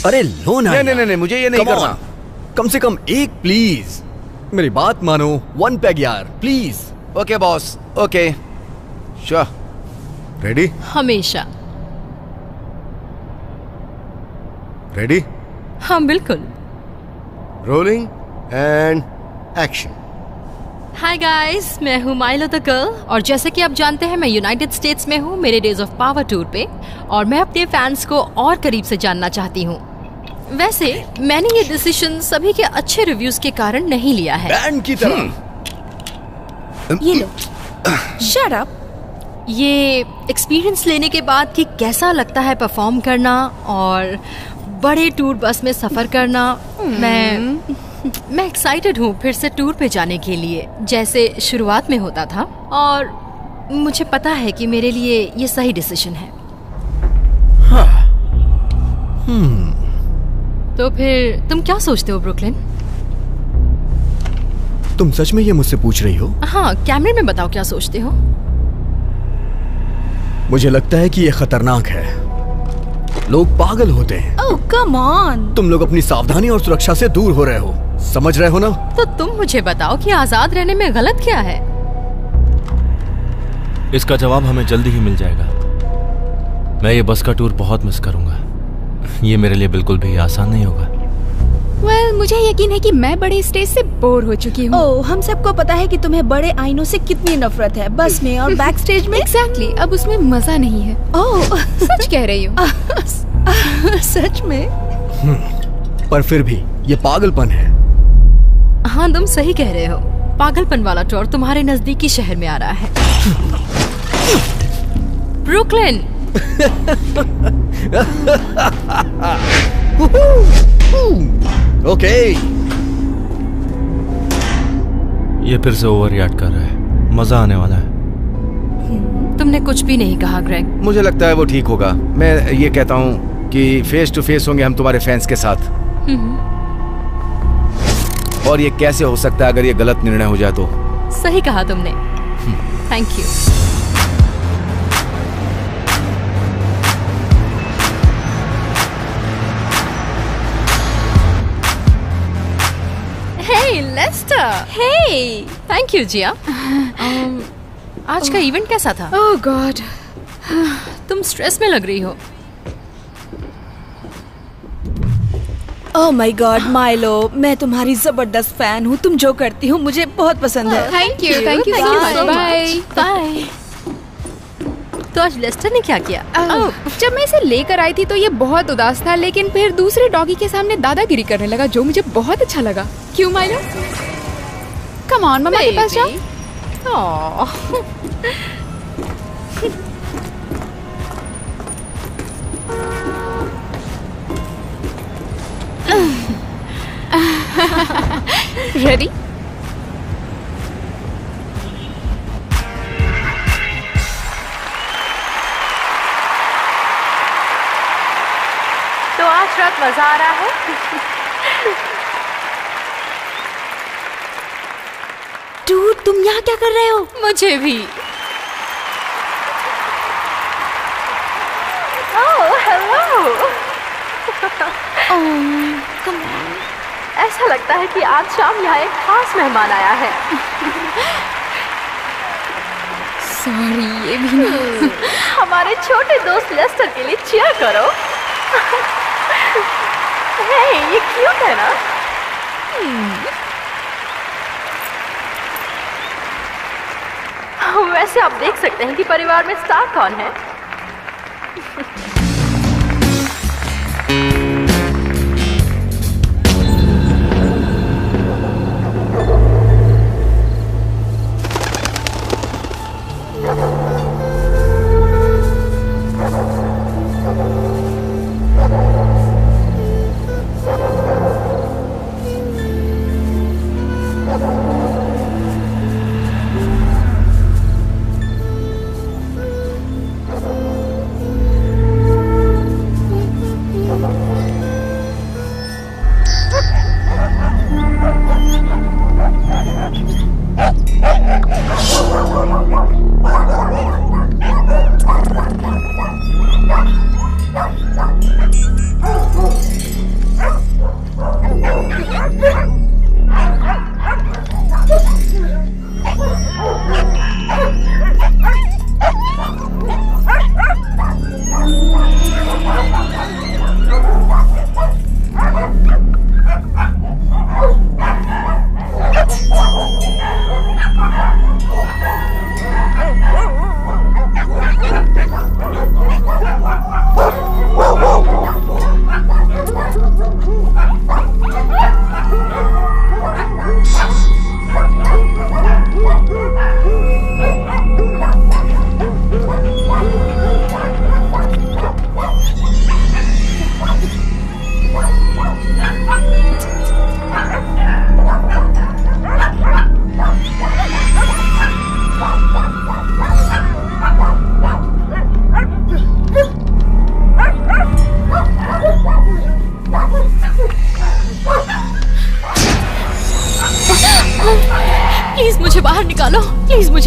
अरे लो ना। नहीं, मुझे ये नहीं Come करना। on, कम से कम एक प्लीज, मेरी बात मानो। 1 पैग यार please. Okay boss, okay sure. Ready? हमेशा। रेडी? हाँ बिल्कुल। Rolling and action. Hi guys, मैं हूँ माइलो द गर्ल और जैसे कि आप जानते हैं मैं यूनाइटेड स्टेट्स में हूँ मेरे डेज ऑफ पावर टूर पे, और मैं अपने फैंस को और करीब से जानना चाहती हूँ। वैसे मैंने ये डिसीजन सभी के अच्छे रिव्यूज के कारण नहीं लिया है। बैंड की तरह। ये लो, शट अप। ये एक्सपीरियंस लेने के बाद कि कैसा लगता है परफॉर्म करना और बड़े टूर बस में सफर करना, मैं एक्साइटेड हूँ फिर से टूर पे जाने के लिए, जैसे शुरुआत में होता था। और मुझे पता है कि मेरे लिए ये सही डिसीजन है। तो फिर तुम क्या सोचते हो ब्रुकलिन? तुम सच में ये मुझसे पूछ रही हो? हाँ, कैमरे में बताओ क्या सोचते हो। मुझे लगता है कि ये खतरनाक है। लोग पागल होते हैं। ओह कम ऑन। तुम लोग अपनी सावधानी और सुरक्षा से दूर हो रहे हो, समझ रहे हो ना? तो तुम मुझे बताओ कि आजाद रहने में गलत क्या है? इसका जवाब हमें जल्दी ही मिल जाएगा। मैं ये बस का टूर बहुत मिस करूंगा। ये मेरे लिए बिल्कुल भी आसान नहीं होगा। Well, मुझे यकीन है कि मैं बड़े स्टेज से बोर हो चुकी हूँ। ओह, हम सबको पता है कि तुम्हें बड़े आईनों से कितनी नफरत है, बस में और बैक स्टेज में। Exactly, अब उसमें मजा नहीं है। ओह सच कह रही हूँ। सच में? पर फिर भी ये पागलपन है। हाँ तुम सही कह रहे हो, पागलपन वाला टूर तुम्हारे नजदीकी शहर में आ रहा है। ब्रुकलिन। ओके। ये फिर से ओवर रिएक्ट कर रहा है। मजा आने वाला है। तुमने कुछ भी नहीं कहा ग्रेग। मुझे लगता है वो ठीक होगा। मैं ये कहता हूँ कि फेस टू फेस होंगे हम तुम्हारे फैंस के साथ। और ये कैसे हो सकता है अगर ये गलत निर्णय हो जाए तो? सही कहा तुमने। Thank you. Hey Lester. Hey! Thank you Jiya. आज का इवेंट कैसा था? Oh God! तुम स्ट्रेस में लग रही हो। ओह माय गॉड माइलो, मैं तुम्हारी जबरदस्त फैन हूँ। तुम जो करती हो मुझे बहुत पसंद है। Thank you so much. Bye. Bye. तो आज लेस्टर ने क्या किया? जब मैं इसे लेकर आई थी तो ये बहुत उदास था, लेकिन फिर दूसरे डॉगी के सामने दादागिरी करने लगा, जो मुझे बहुत अच्छा लगा। क्यों माइलो? कम ऑन, मम्मा के पास जाओ। रेडी? तो आज रात मजा आ रहा है? डूड, तुम यहाँ क्या कर रहे हो? मुझे भी। ऐसा लगता है कि आज शाम यहाँ एक खास मेहमान आया है। सॉरी, ये भी नहीं। हमारे छोटे दोस्त लेस्टर के लिए चीयर करो। हे, ये क्यूट है ना? वैसे आप देख सकते हैं कि परिवार में स्टार कौन है।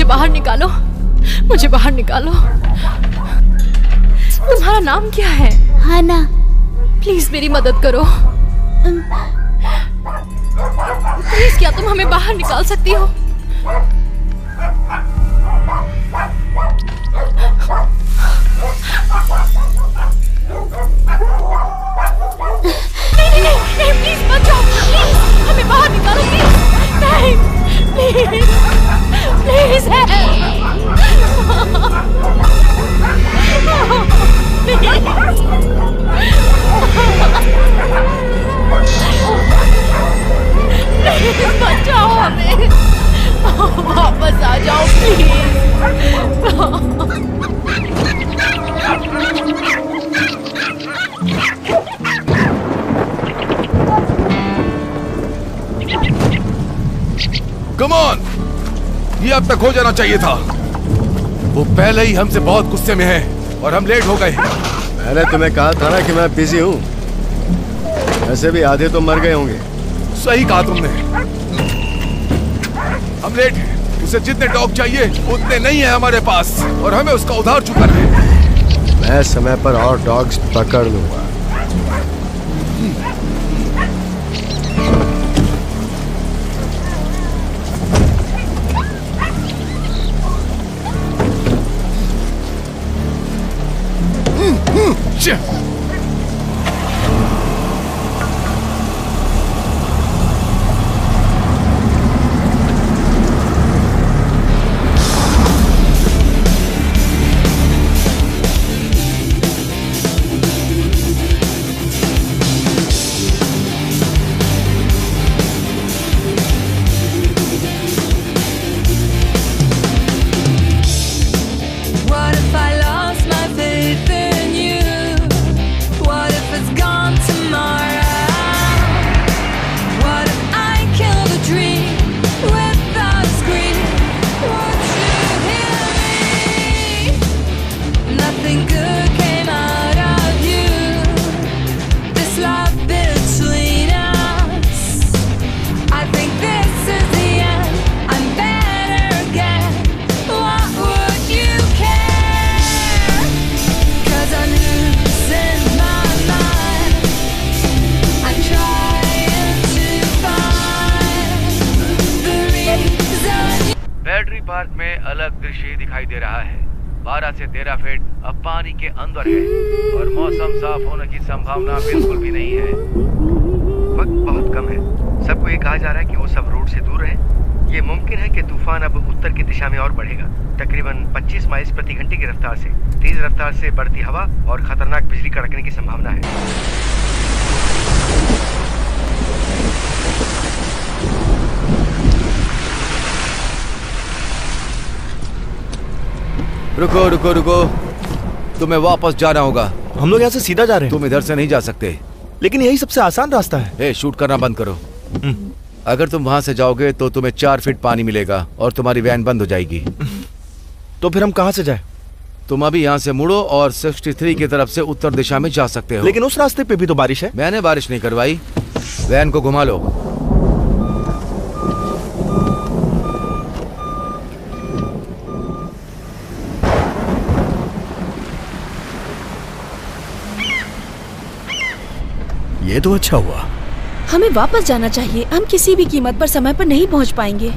मुझे बाहर निकालो, मुझे बाहर निकालो। तुम्हारा नाम क्या है? हाना। प्लीज मेरी मदद करो। प्लीज क्या तुम हमें बाहर निकाल सकती हो? नहीं, प्लीज मत जाओ, प्लीज हमें बाहर निकालो, प्लीज। नहीं, प्लीज, प्लीज बचाओ हमें, वापस आ जाओ प्लीज। कम ऑन, ये अब तक हो जाना चाहिए था। वो पहले ही हमसे बहुत गुस्से में है और हम लेट हो गए। मैंने तुम्हें कहा था ना कि मैं बिजी हूँ। वैसे भी आधे तो मर गए होंगे। सही कहा तुमने, हम लेट हैं। उसे जितने डॉग चाहिए उतने नहीं है हमारे पास और हमें उसका उधार चुकाना है। मैं समय पर और डॉग्स पकड़ लूंगा। पार्क में अलग दृश्य दिखाई दे रहा है। 12 से 13 फीट अब पानी के अंदर है और मौसम साफ होने की संभावना बिल्कुल भी नहीं है। वक्त बहुत कम है। सबको ये कहा जा रहा है कि वो सब रोड से दूर रहें। ये मुमकिन है कि तूफान अब उत्तर की दिशा में और बढ़ेगा, तकरीबन 25 माइल प्रति घंटे की रफ्तार से। तेज रफ्तार से बढ़ती हवा और खतरनाक बिजली कड़कने की संभावना है। रुको रुको रुको, तुम्हें वापस जाना होगा। हम लोग यहाँ से सीधा जा रहे हैं। तुम इधर से नहीं जा सकते। लेकिन यही सबसे आसान रास्ता है। ए, शूट करना बंद करो। अगर तुम वहां से जाओगे तो तुम्हें 4 फीट पानी मिलेगा और तुम्हारी वैन बंद हो जाएगी। तो फिर हम कहाँ से जाए? तुम अभी यहाँ से मुड़ो और 63 की तरफ से उत्तर दिशा में जा सकते हो। लेकिन उस रास्ते पे भी तो बारिश है। मैंने बारिश नहीं करवाई। वैन को घुमा लो। ये तो अच्छा हुआ। हमें वापस जाना चाहिए। हम किसी भी कीमत पर समय पर नहीं पहुंच पाएंगे।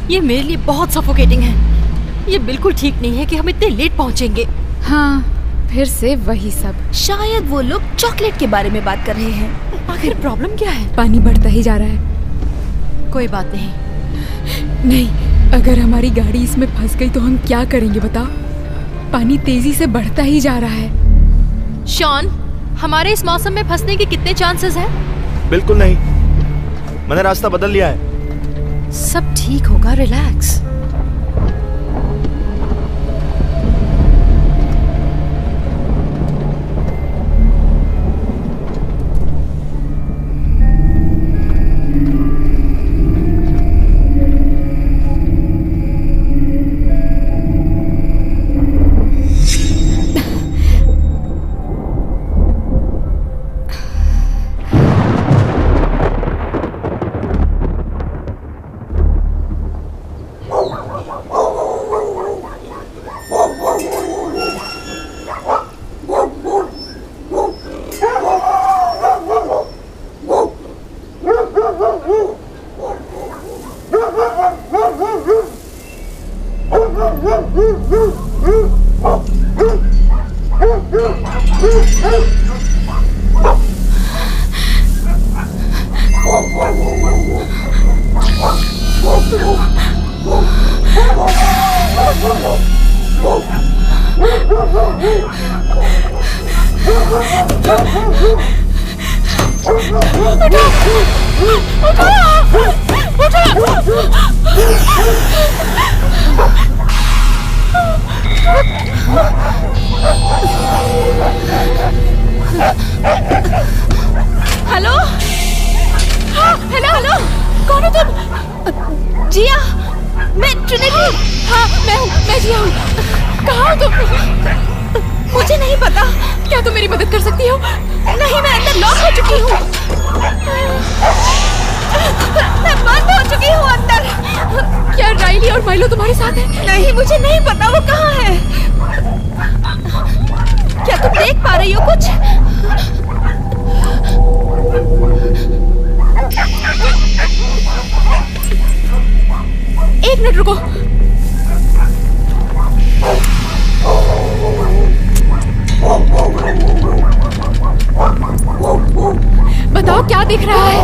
ये मेरे लिए बहुत सफोकेटिंग है। ये बिल्कुल ठीक नहीं है कि हम इतने लेट पहुंचेंगे। हाँ, फिर से वही सब। शायद वो लोग चॉकलेट के बारे में बात कर रहे हैं। आखिर प्रॉब्लम क्या है? पानी बढ़ता ही जा रहा है। कोई बात नहीं। नहीं, अगर हमारी गाड़ी इसमें फंस गई तो हम क्या करेंगे बताओ? पानी तेजी से बढ़ता ही जा रहा है। शॉन, हमारे इस मौसम में फंसने के कितने चांसेस हैं? बिल्कुल नहीं, मैंने रास्ता बदल लिया है। सब ठीक होगा, रिलैक्स। हेलो, हाँ, हेलो, कौन हो तुम? जिया, मैं ट्रिनिटी। हाँ, मैं जिया हूँ। कहाँ हो तुम? मुझे नहीं पता। क्या तुम मेरी मदद कर सकती हो? नहीं, मैं अंदर लॉक हो चुकी हूँ। मैं बंद हो चुकी हूँ अंदर। क्या राइली और माइलो तुम्हारे साथ है? नहीं, मुझे नहीं पता वो कहाँ है। क्या तुम देख पा रही हो कुछ? एक मिनट रुको। बताओ क्या दिख रहा है?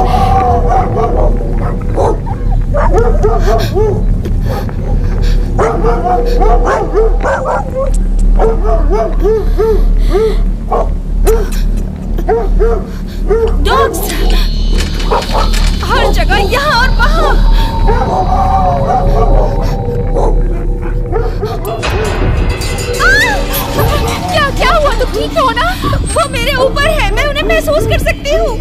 डॉग्स हर जगह, यहाँ और वहाँ। क्या हुआ? तुम ठीक हो ना? वो मेरे ऊपर है, मैं उन्हें महसूस कर सकती हूँ।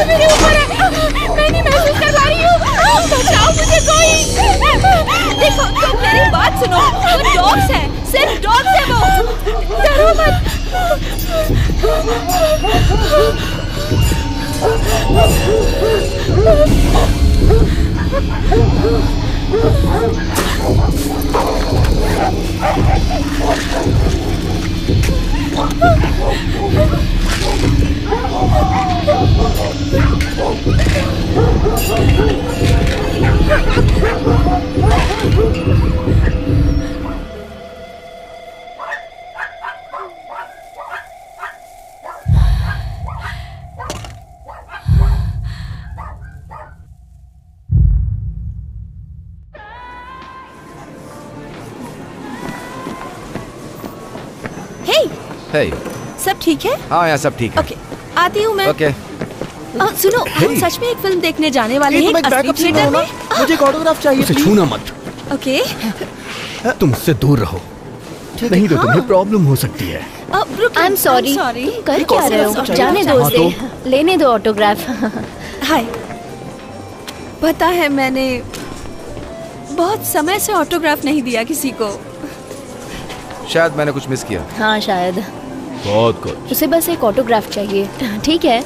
मेरे ऊपर है, मैं नहीं महसूस कर पा रही हूँ। बचाओ मुझे कोई। देखो, तुम मेरी बात सुनो। वो डॉग्स है, सिर्फ डॉग्स है वो। डरो मत। हे, सब ठीक है? हाँ यहाँ सब ठीक है। ओके, आती हूँ मैं। ओके। सुनो, हम सच में एक फिल्म देखने जाने वाले हैं असली थिएटर में। मुझे एक ऑटोग्राफ चाहिए। उसे छूना मत। ओके। तुम उससे दूर रहो, नहीं तो तुम्हें प्रॉब्लम हो सकती है। I am sorry. कर क्या रहे हो? जाने दो उसे, लेने दो ऑटोग्राफ। हाय, पता है मैंने बहुत समय से ऑटोग्राफ नहीं दिया किसी को। शायद मैंने कुछ मिस किया। हाँ शायद। बहुत कुछ। उसे बस एक ऑटोग्राफ चाहिए। ठीक है।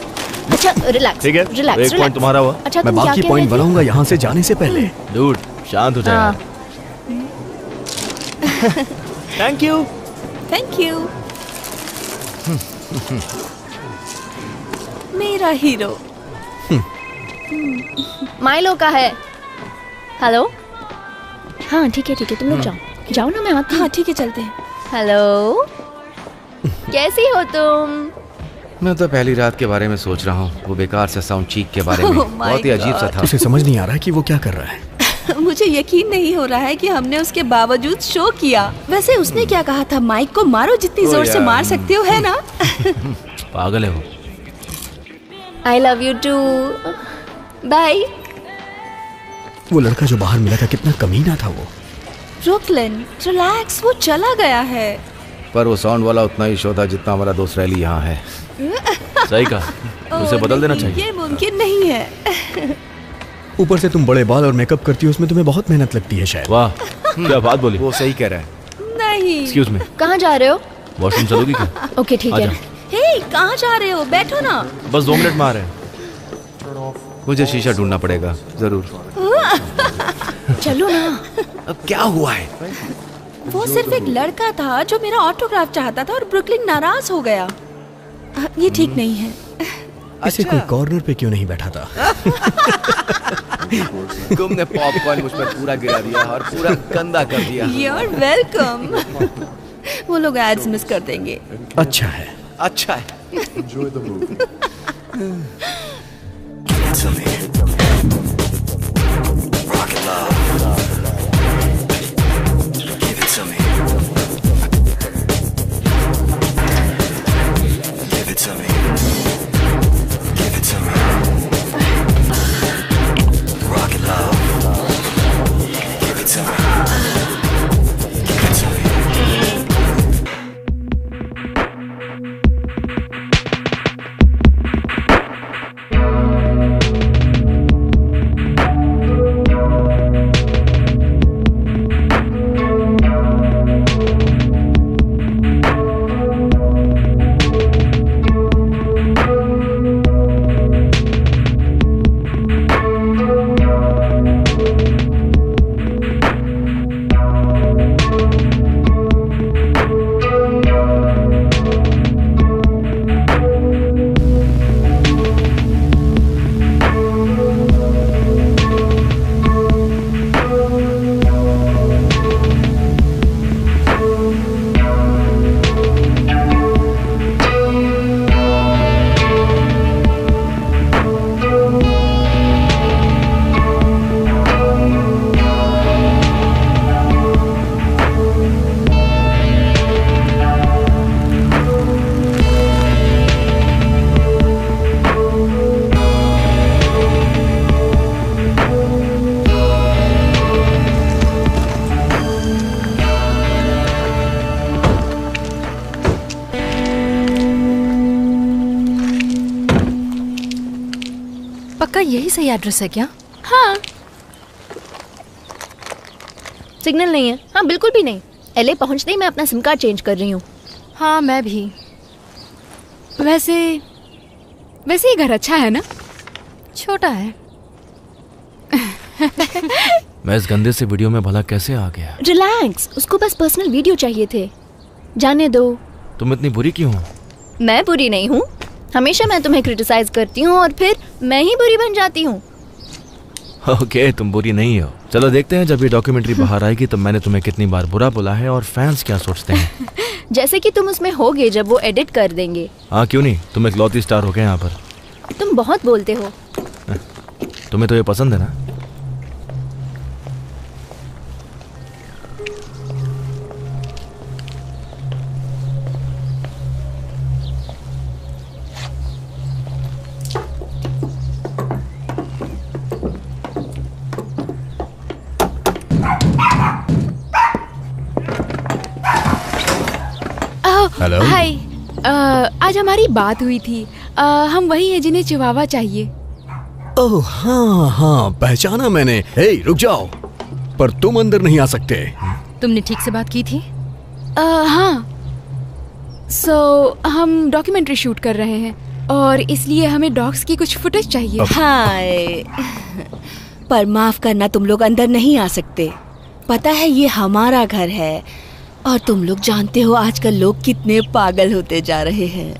अच्छा रिलैक्स। ठीक है, रिलैक्स। एक पॉइंट तुम्हारा हुआ। अच्छा, मैं बाकी पॉइंट बनाऊंगा यहाँ से जाने से पहले। डूड, शांत हो जाए। Thank you. Thank you. मेरा हीरो। माइलो का है। हेलो। हाँ ठीक है तुम लोग जाओ ना, मैं आती हूँ। हाँ ठीक है, चलते हैं। हेलो, कैसी हो तुम? मैं तो पहली रात के बारे में सोच रहा हूँ, वो बेकार से साउंड चीक के बारे में। बहुत ही अजीब सा था। उसे समझ नहीं आ रहा है कि वो क्या कर रहा है। मुझे यकीन नहीं हो रहा है कि हमने उसके बावजूद शो किया। वैसे उसने क्या कहा था? माइक को मारो जितनी जोर से मार सकते हो, है ना? पागल है वो। I love you too. Bye. वो लड़का जो बाहर मिला था कितना कमीना था वो। ब्रुकलिन, रिलैक्स, वो चला गया है। पर वो साउंड वाला उतना ही शो था जितना हमारा दोस्त रैली यहाँ है। सही कहा, उसे बदल देना चाहिए। ये मुमकिन नहीं है। ऊपर से तुम बड़े बाल और मेकअप करती हो, उसमें तुम्हें बहुत मेहनत लगती है शायद। वाह, क्या बात बोली। वो सही कह रहा है। नहीं। एक्सक्यूज मी, कहाँ जा रहे हो? वॉशरूम चलोगी क्या? ओके ठीक है। हे, कहाँ जा रहे हो? बैठो ना। बस 2 मिनट में आ रहे हैं। मुझे शीशा ढूंढना पड़ेगा जरूर। चलो ना। अब क्या हुआ है? वो सिर्फ एक लड़का था जो मेरा ऑटोग्राफ चाहता था और ब्रुकलिन नाराज हो गया। ये ठीक नहीं है। इसे कोई कॉर्नर पे क्यों नहीं बैठा था? तुमने पॉपकॉर्न मुझ पर पूरा गिरा दिया और पूरा गंदा कर दिया। You're welcome. वो लोग एड्स मिस कर देंगे। अच्छा है। अच्छा है। पक्का यही सही एड्रेस है क्या? हाँ, सिग्नल नहीं है। हाँ, बिल्कुल भी नहीं। एलए पहुंचते ही मैं अपना सिम कार्ड चेंज कर रही हूँ। हाँ, मैं भी। वैसे ये घर अच्छा है ना? छोटा है। मैं इस गंदे से वीडियो में भला कैसे आ गया? रिलैक्स, उसको बस पर्सनल वीडियो चाहिए थे। जाने दो। तुम इतनी बुरी क्यों हो? मैं बुरी नहीं हूँ। हमेशा मैं तुम्हें क्रिटिसाइज करती हूँ और फिर मैं ही बुरी बन जाती हूँ। ओके, तुम बुरी नहीं हो। चलो देखते हैं जब ये डॉक्यूमेंट्री बाहर आएगी तब मैंने तुम्हें कितनी बार बुरा बोला है और फैंस क्या सोचते हैं। जैसे कि तुम उसमें होगे जब वो एडिट कर देंगे। हाँ, क्यों नहीं, तुम एक लौती स्टार हो गए यहाँ पर। तुम बहुत बोलते हो। तुम्हें तो ये पसंद है ना? हेलो। हाय, आज हमारी बात हुई थी। हम वही हैं जिन्हें चिवावा चाहिए। ओह हाँ हाँ, पहचाना मैंने। हे, रुक जाओ। पर तुम अंदर नहीं आ सकते। तुमने ठीक से बात की थी? हाँ, हम डॉक्यूमेंट्री शूट कर रहे हैं और इसलिए हमें डॉग्स की कुछ फुटेज चाहिए। हाय, पर माफ करना, तुम लोग अंदर नहीं आ सकते। पता है, ये हमारा घर है और तुम लोग जानते हो आजकल लोग कितने पागल होते जा रहे हैं।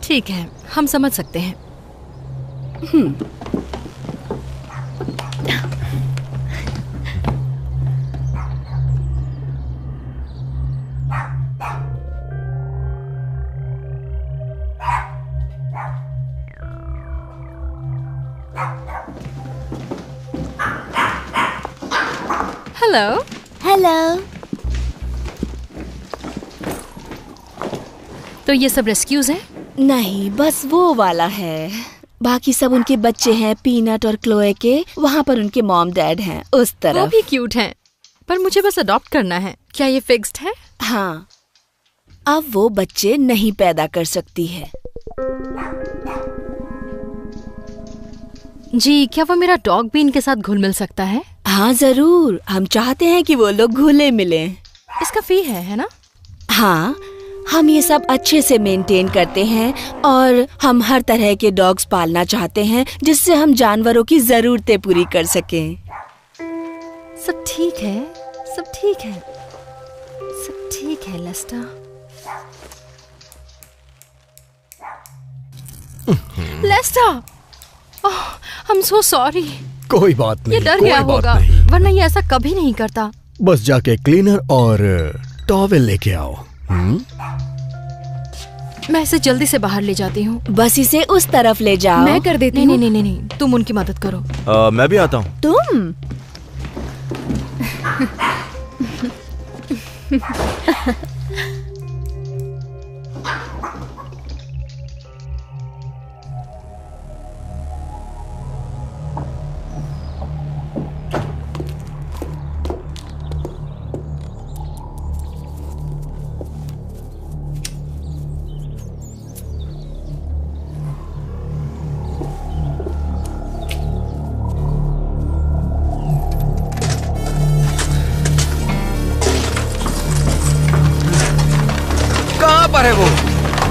ठीक है, हम समझ सकते हैं। हेलो। हेलो। तो ये सब रेस्क्यूज हैं? नहीं, बस वो वाला है। बाकी सब उनके बच्चे हैं, पीनट और क्लोए के। वहाँ पर उनके मॉम डैड हैं उस वो तरफ। भी क्यूट हैं, पर मुझे बस अडॉप्ट करना है। क्या ये फिक्स्ड है? हाँ, अब वो बच्चे नहीं पैदा कर सकती है। जी, क्या वो मेरा डॉग भी इनके साथ घुल मिल सकता है? हाँ जरूर, हम चाहते हैं कि वो लोग घुले मिलें। इसका फी है ना? हाँ, हम ये सब अच्छे से मेंटेन करते हैं और हम हर तरह के डॉग्स पालना चाहते हैं जिससे हम जानवरों की जरूरतें पूरी कर सकें। सब ठीक है, सब ठीक है, सब ठीक है Lester. Lester, I'm so sorry। कोई बात नहीं, ये डर कोई गया बात होगा, नहीं। वरना ये ऐसा कभी नहीं करता। बस जाके क्लीनर और टॉवेल लेके आओ। मैं इसे जल्दी से बाहर ले जाती हूँ। बस इसे उस तरफ ले जाओ। मैं कर देती नहीं हूँ। नहीं नहीं नहीं, तुम उनकी मदद करो। मैं भी आता हूँ। तुम कहाँ पर है वो?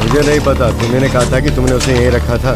मुझे नहीं पता, तुमने कहा था कि तुमने उसे यहीं रखा था।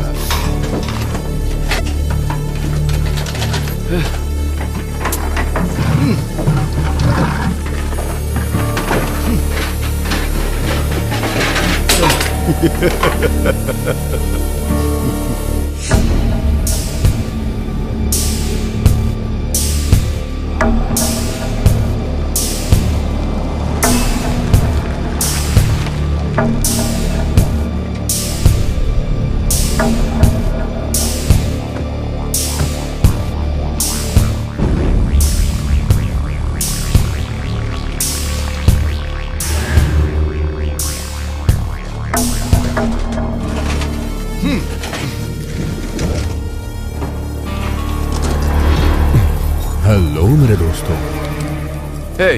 हेलो मेरे दोस्तों। हे,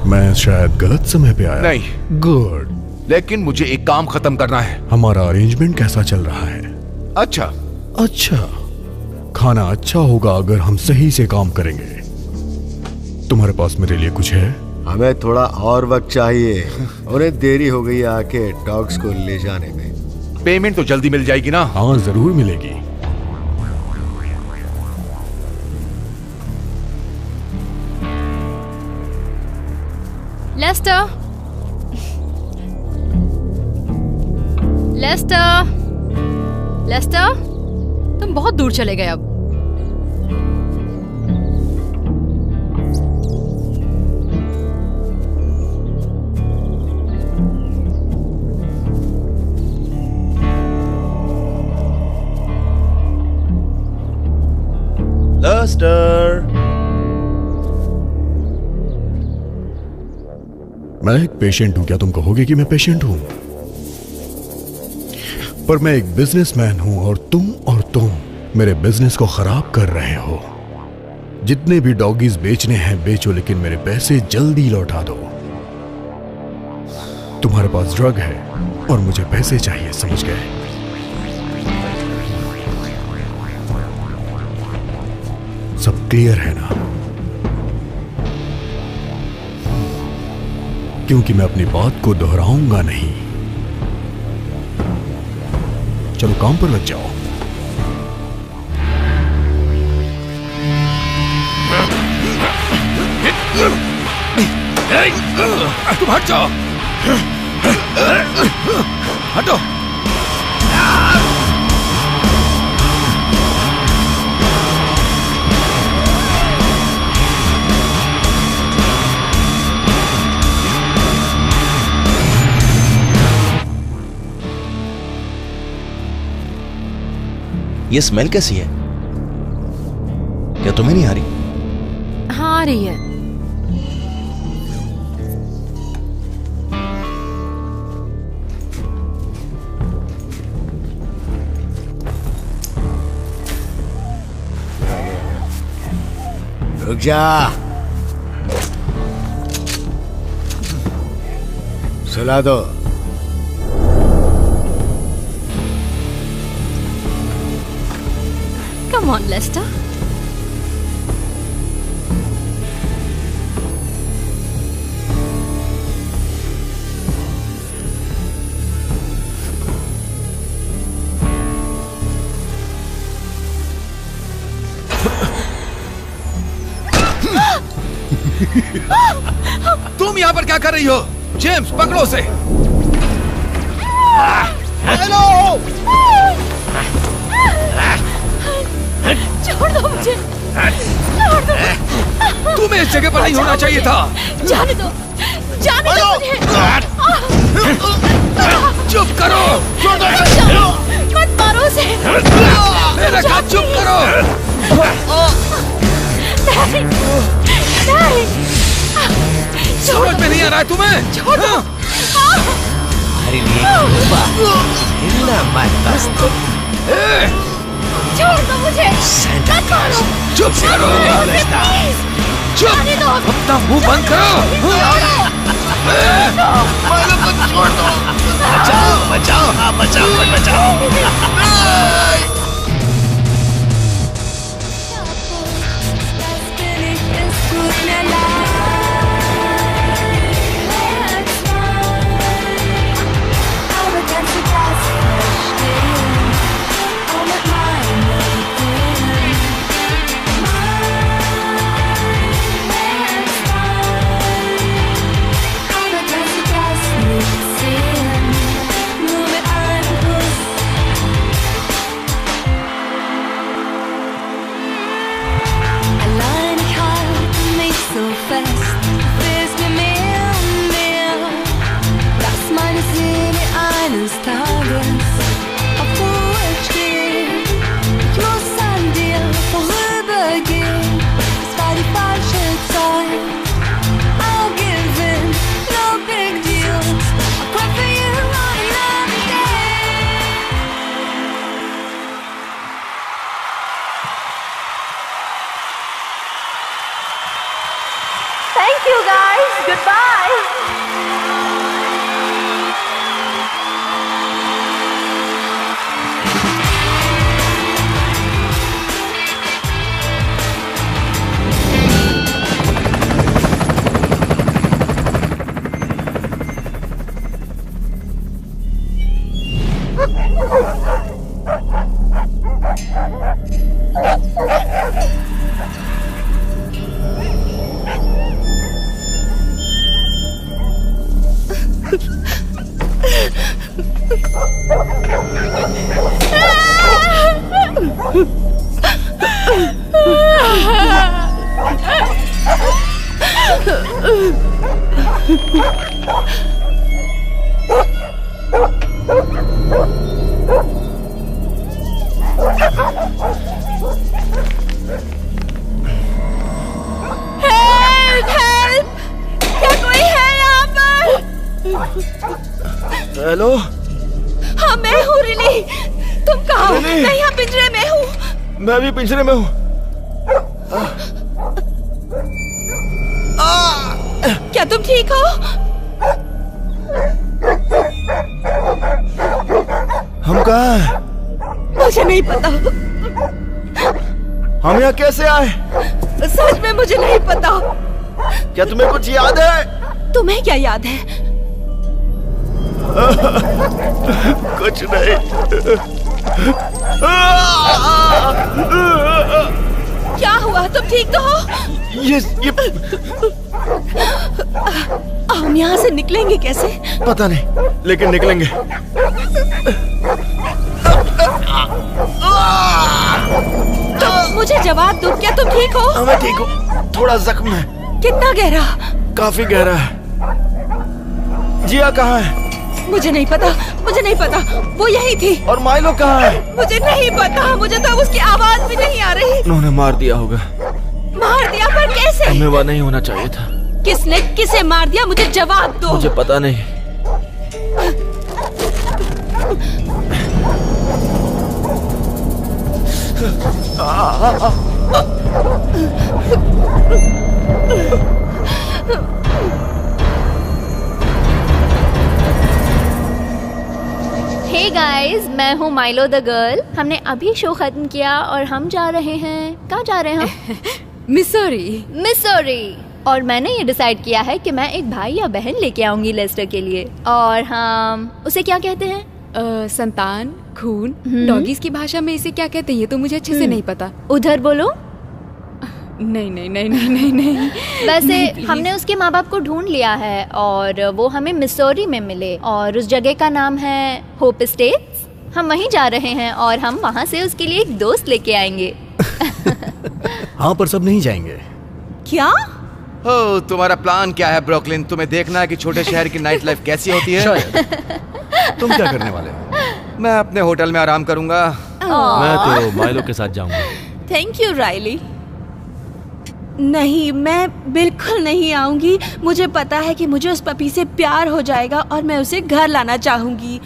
मैं शायद गलत समय पे आया। नहीं। गुड। लेकिन मुझे एक काम खत्म करना है। हमारा अरेंजमेंट कैसा चल रहा है? अच्छा। अच्छा, खाना अच्छा होगा अगर हम सही से काम करेंगे। तुम्हारे पास मेरे लिए कुछ है? हमें थोड़ा और वक्त चाहिए। उन्हें देरी हो गई आके डॉग्स को ले जाने में। पेमेंट तो जल्दी मिल जाएगी ना? हाँ जरूर मिलेगी। लेस्टर, लेस्टर, लेस्टर, तुम बहुत दूर चले गए अब। लेस्टर, मैं एक पेशेंट हूं। क्या तुम कहोगे कि मैं पेशेंट हूं? पर मैं एक बिजनेसमैन हूं और तुम मेरे बिजनेस को खराब कर रहे हो। जितने भी डॉगीज बेचने हैं बेचो, लेकिन मेरे पैसे जल्दी लौटा दो। तुम्हारे पास ड्रग है और मुझे पैसे चाहिए, समझ गए? सब क्लियर है ना? क्योंकि मैं अपनी बात को दोहराऊंगा नहीं। चलो काम पर लग जाओ। तुम हट जाओ। हटो। ये स्मेल कैसी है? क्या तुम्हें नहीं आ रही? हाँ आ रही है। रुक जा। सुला दो। Come on, Lester. तुम यहाँ पर क्या कर रही हो? जेम्स, पकड़ो उसे। हेलो। जगह पर नहीं होना चाहिए था। जाने दो मुझे। चुप करो। मत मारो उसे। मेरा हाथ चुप करो। नहीं। समझ में नहीं आ रहा है तुम्हें? छोड़ दो। छोड़ दो मुझे। मत मारो। चुप करो। चुप। अपना मुंह बंद करो। छोड़ दो। बचाओ बचाओ, हाँ बचाओ बचाओ। Thank you guys. Goodbye. Hello. हाँ मैं हूँ रिली। तुम कहाँ हो? मैं यहाँ पिंजरे में हूँ। मैं भी पिंजरे में हूँ। क्या तुम ठीक हो? हम कहाँ हैं? मुझे नहीं पता। हम यहाँ कैसे आए? सच में मुझे नहीं पता। क्या तुम्हें कुछ याद है? तुम्हें क्या याद है? कुछ नहीं। क्या हुआ? तुम ठीक तो हो? ये हम यहाँ से निकलेंगे कैसे? पता नहीं, लेकिन निकलेंगे। तुम मुझे जवाब दो, क्या तुम ठीक हो? मैं ठीक हूँ, थोड़ा जख्म है। कितना गहरा? काफी गहरा है। जिया कहाँ है? मुझे नहीं पता, मुझे नहीं पता। वो यही थी। और माइलो कहाँ है? मुझे नहीं पता, मुझे तो उसकी आवाज भी नहीं आ रही। उन्होंने मार दिया होगा। मार दिया? पर कैसे? हमें वहाँ नहीं होना चाहिए था। किसने किसे मार दिया? मुझे जवाब दो। मुझे पता नहीं। हे गाइस, मैं हूँ माइलो द गर्ल। हमने अभी शो खत्म किया और हम जा रहे हैं। कहाँ जा रहे हैं हम? मिसौरी। और मैंने ये डिसाइड किया है कि मैं एक भाई या बहन लेके आऊंगी लेस्टर के लिए। और हम उसे क्या कहते हैं? संतान, खून। डॉगीज की भाषा में इसे क्या कहते हैं ये तो मुझे अच्छे से नहीं पता। उधर बोलो। नहीं। वैसे हमने उसके माँ बाप को ढूंढ लिया है और वो हमें मिसौरी में मिले और उस जगह का नाम है होप एस्टेट्स। हम वहीं जा रहे हैं और हम वहाँ से उसके लिए एक दोस्त लेके आएंगे। हाँ, पर सब नहीं जाएंगे। क्या? ओ, तुम्हारा प्लान क्या है ब्रुकलिन? तुम्हें देखना है कि छोटे शहर की नाइट लाइफ कैसी होती है? तुम क्या करने वाले हो? मैं अपने होटल में आराम करूंगा। मैं तो माइलो के साथ जाऊंगा। Thank you Riley. नहीं, मैं बिल्कुल नहीं आऊंगी। मुझे पता है कि मुझे उस पपी से प्यार हो जाएगा और मैं उसे घर लाना चाहूंगी।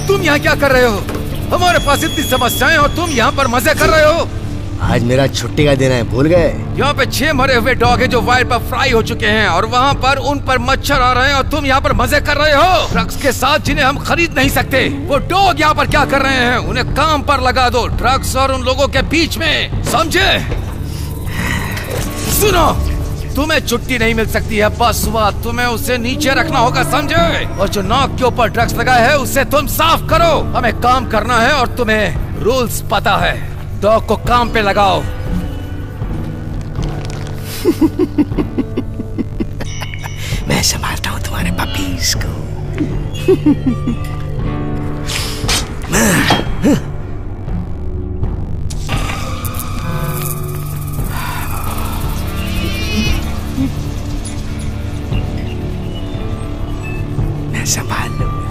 तुम यहाँ क्या कर रहे हो? हमारे पास इतनी समस्याएं और तुम यहाँ पर मजे कर रहे हो। आज मेरा छुट्टी का दिन है, भूल गए? यहाँ पे 6 मरे हुए डॉग हैं जो वायर पर फ्राई हो चुके हैं और वहाँ पर उन पर मच्छर आ रहे हैं और तुम यहाँ पर मजे कर रहे हो ड्रग्स के साथ जिन्हें हम खरीद नहीं सकते। वो डॉग यहाँ पर क्या कर रहे हैं? उन्हें काम पर लगा दो, ड्रग्स और उन लोगों के बीच में, समझे? सुनो, तुम्हें छुट्टी नहीं मिल सकती है, बस हुआ, तुम्हें उसे नीचे रखना होगा, समझे? और जो नाक के ऊपर ड्रग्स लगा है उसे तुम साफ करो। हमें काम करना है और तुम्हें रूल्स पता है। डॉग को काम पे लगाओ। मैं संभालता हूँ तुम्हारे पपीज को। मैं संभाल लूंगा।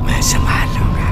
मैं संभाल लूंगा।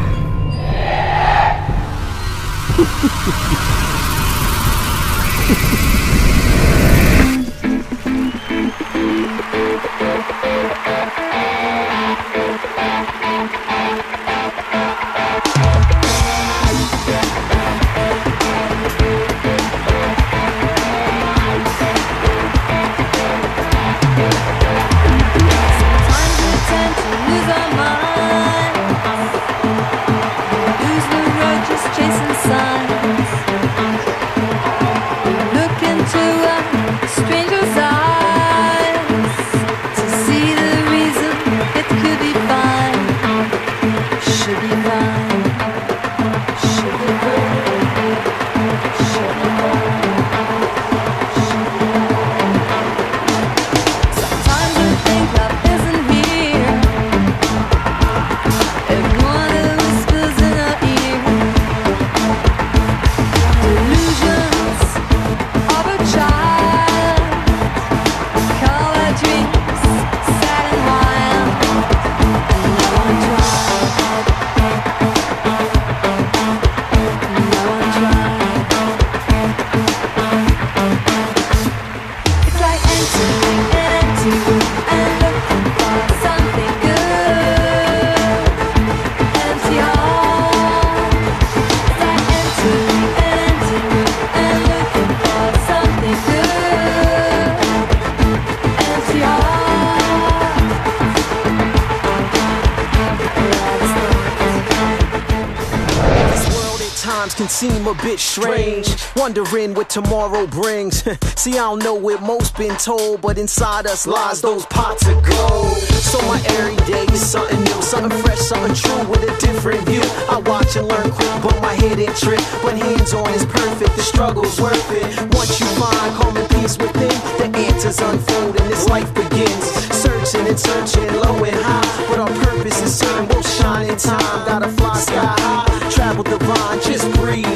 Can seem a bit strange, wondering what tomorrow brings. See, I don't know what most been told, but inside us lies those pots of gold. So my every day is something new, something fresh, something true with a different view. I watch and learn quick, but my head ain't trip. But hands-on is perfect, the struggle's worth it. Once you find calm and peace within, the answers unfold and this life begins. Search searching and searching, low and high. But our purpose is certain, we'll shine in time. Gotta fly sky high, travel divine, just breathe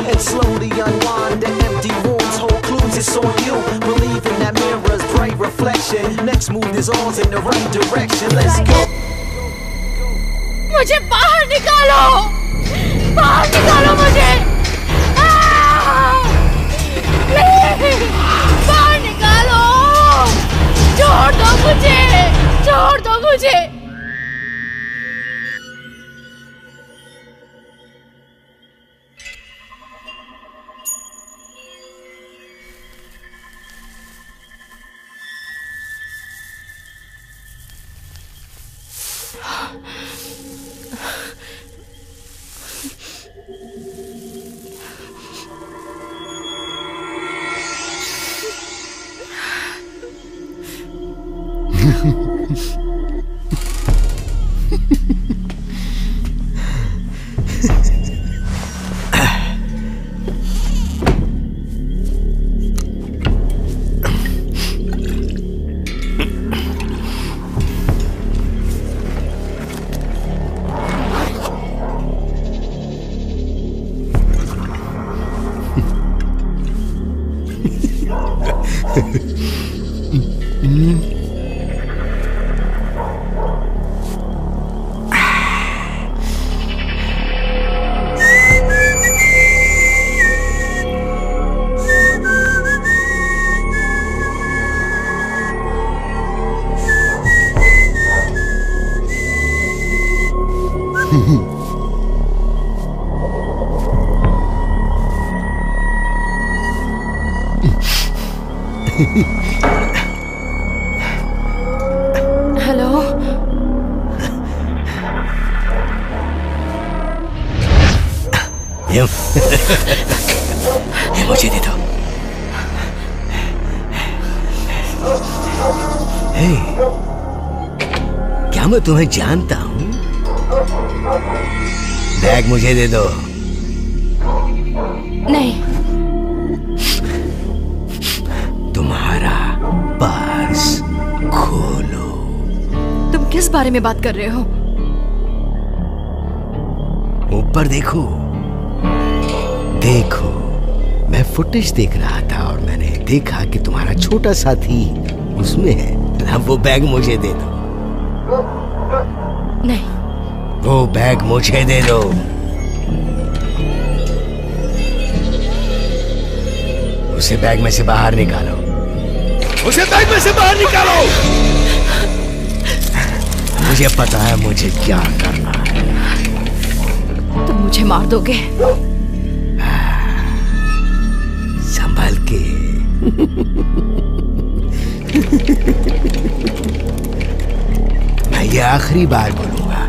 and slowly unwind the empty rooms. Hold clues, it's on you. Believe in that mirror's bright reflection. Next move is ours in the right direction. Let's go. मुझे बाहर निकालो, बाहर निकालो मुझे, बाहर निकालो, छोड़ दो मुझे, छोड़ दो मुझे। हेलो, ये मुझे दे दो। हे, क्या मैं तुम्हें जानता हूँ? बैग मुझे दे दो। नहीं। तुम्हारा पर्स खोलो। तुम किस बारे में बात कर रहे हो? ऊपर देखो, देखो। मैं फुटेज देख रहा था और मैंने देखा कि तुम्हारा छोटा साथी उसमें है। अब वो बैग मुझे दे दो। नहीं। वो बैग मुझे दे दो। उसे बैग में से बाहर निकालो। उसे बैग में से बाहर निकालो। मुझे पता है मुझे क्या करना है। तुम मुझे मार दोगे। संभल के। मैं ये आखिरी बार बोलूंगा,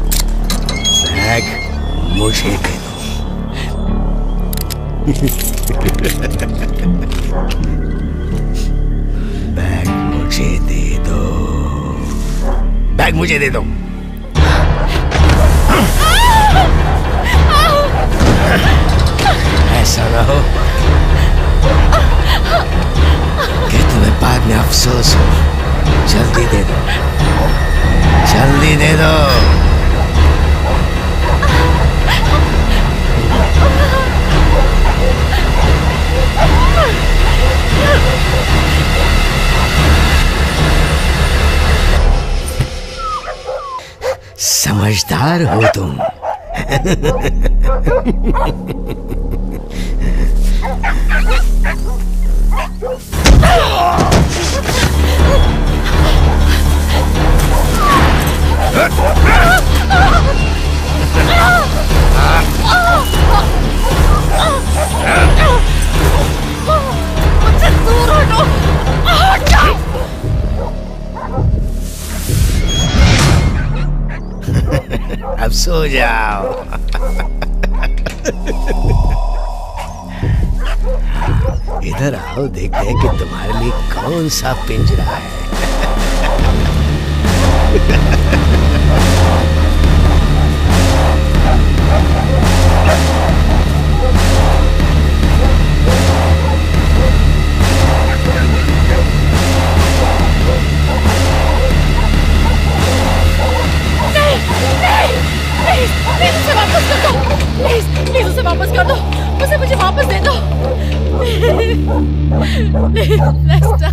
बैग मुझे दे दो। बैग मुझे दे दो। बैग मुझे दे दो। ऐसा ना हो कि तुम्हें बाद में अफसोस हो। जल्दी दे दो, जल्दी दे दो। समझदार हो तुम। मुझसे दूर हटो, हट जाओ। अब सो जाओ। इधर आओ, देखते हैं कि तुम्हारे लिए कौन सा पिंजरा है। Lester.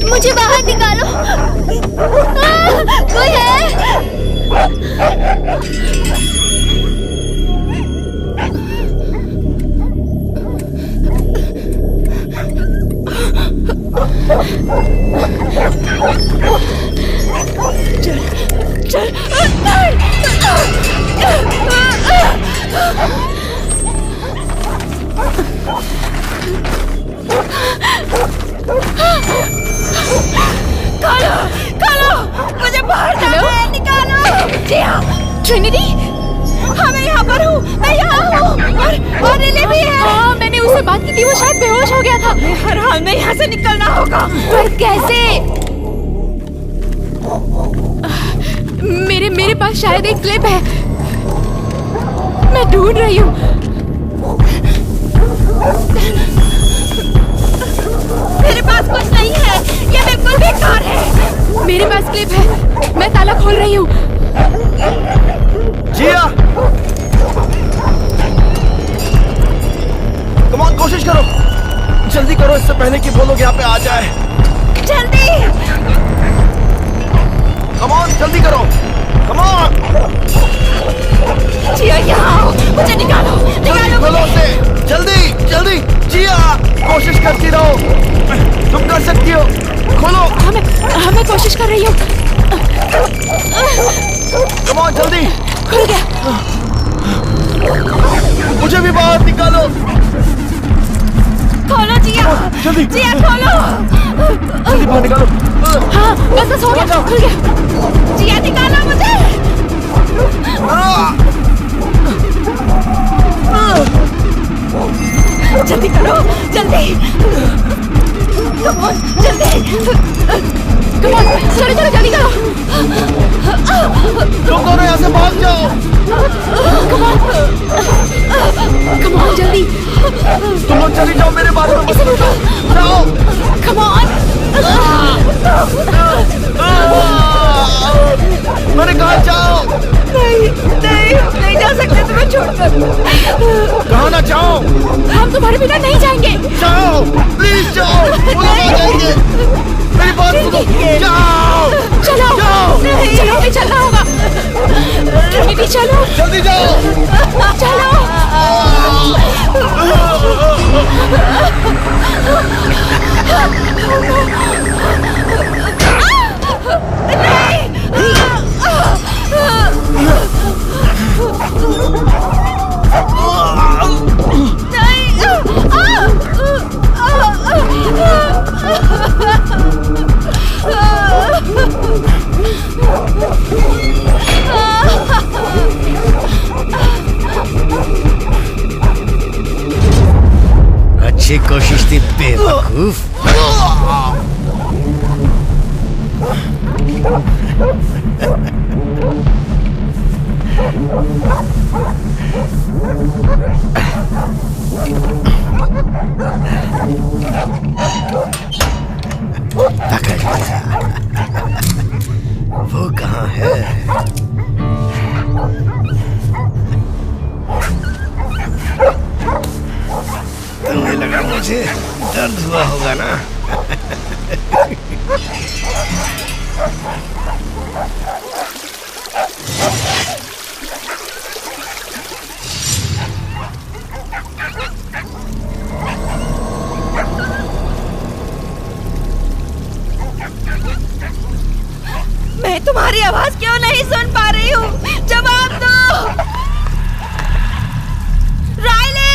मुझे बाहर निकालो। कोई है? चल खोलो, मुझे बाहर जाना है, निकालो। जी हाँ, ट्रिनिटी, हाँ मैं यहाँ पर हूँ, मैं यहाँ हूँ, और रिले भी है। हाँ मैंने उससे बात की थी, वो शायद बेहोश हो गया था। हर हाल में यहाँ से निकलना होगा। पर कैसे? मेरे पास शायद एक क्लिप है, मैं ढूंढ रही हूँ। मेरे पास कुछ नहीं है, ये बिल्कुल बेकार है। मेरे पास क्लिप है, मैं ताला खोल रही हूँ। जिया, कम ऑन, कोशिश करो, जल्दी करो, इससे पहले कि वो लोग यहाँ पे आ जाए। जल्दी, कम ऑन, जल्दी करो, कम ऑन। जिया यहाँ आओ, मुझे निकालो, निकालो खोलो उसे, जल्दी जल्दी। जिया, कोशिश करती रहो, तुम कर सकती हो, खोलो। मैं कोशिश कर रही हूँ। कम ऑन, जल्दी। खुल गया। मुझे भी बाहर निकालो। खोलो जिया, जल्दी, जिया खोलो। जल्दी बाहर निकालो। हाँ बस हो गया, खुल गया। जिया निकालो मुझे। जल्दी करो, जल्दी। कम ऑन, जल्दी। कम ऑन, चलो जल्दी करो। तुम दोनों यहाँ से भाग जाओ। कम ऑन जल्दी। तुम लोग चली जाओ, मेरे बारे में जाओ। Come on. मैंने कहा जाओ। नहीं जा सकते तुम्हें छोड़कर। कहाँ ना जाओ? हम तुम्हारे बिना नहीं जाएंगे। जाओ, प्लीज जाओ, वो लोग आ जाएंगे। मेरी बात सुनो, जाओ। चलो, चलो हमें चलना होगा। ट्रिनिटी चलो, जल्दी जाओ। चलो। अच्छी कोशिश थी बेवकूफ। पकड़ लिया। वो कहाँ है? तुम्हें लगा मुझे दर्द हुआ होगा ना? मैं तुम्हारी आवाज क्यों नहीं सुन पा रही हूँ? जवाब दो। राइले,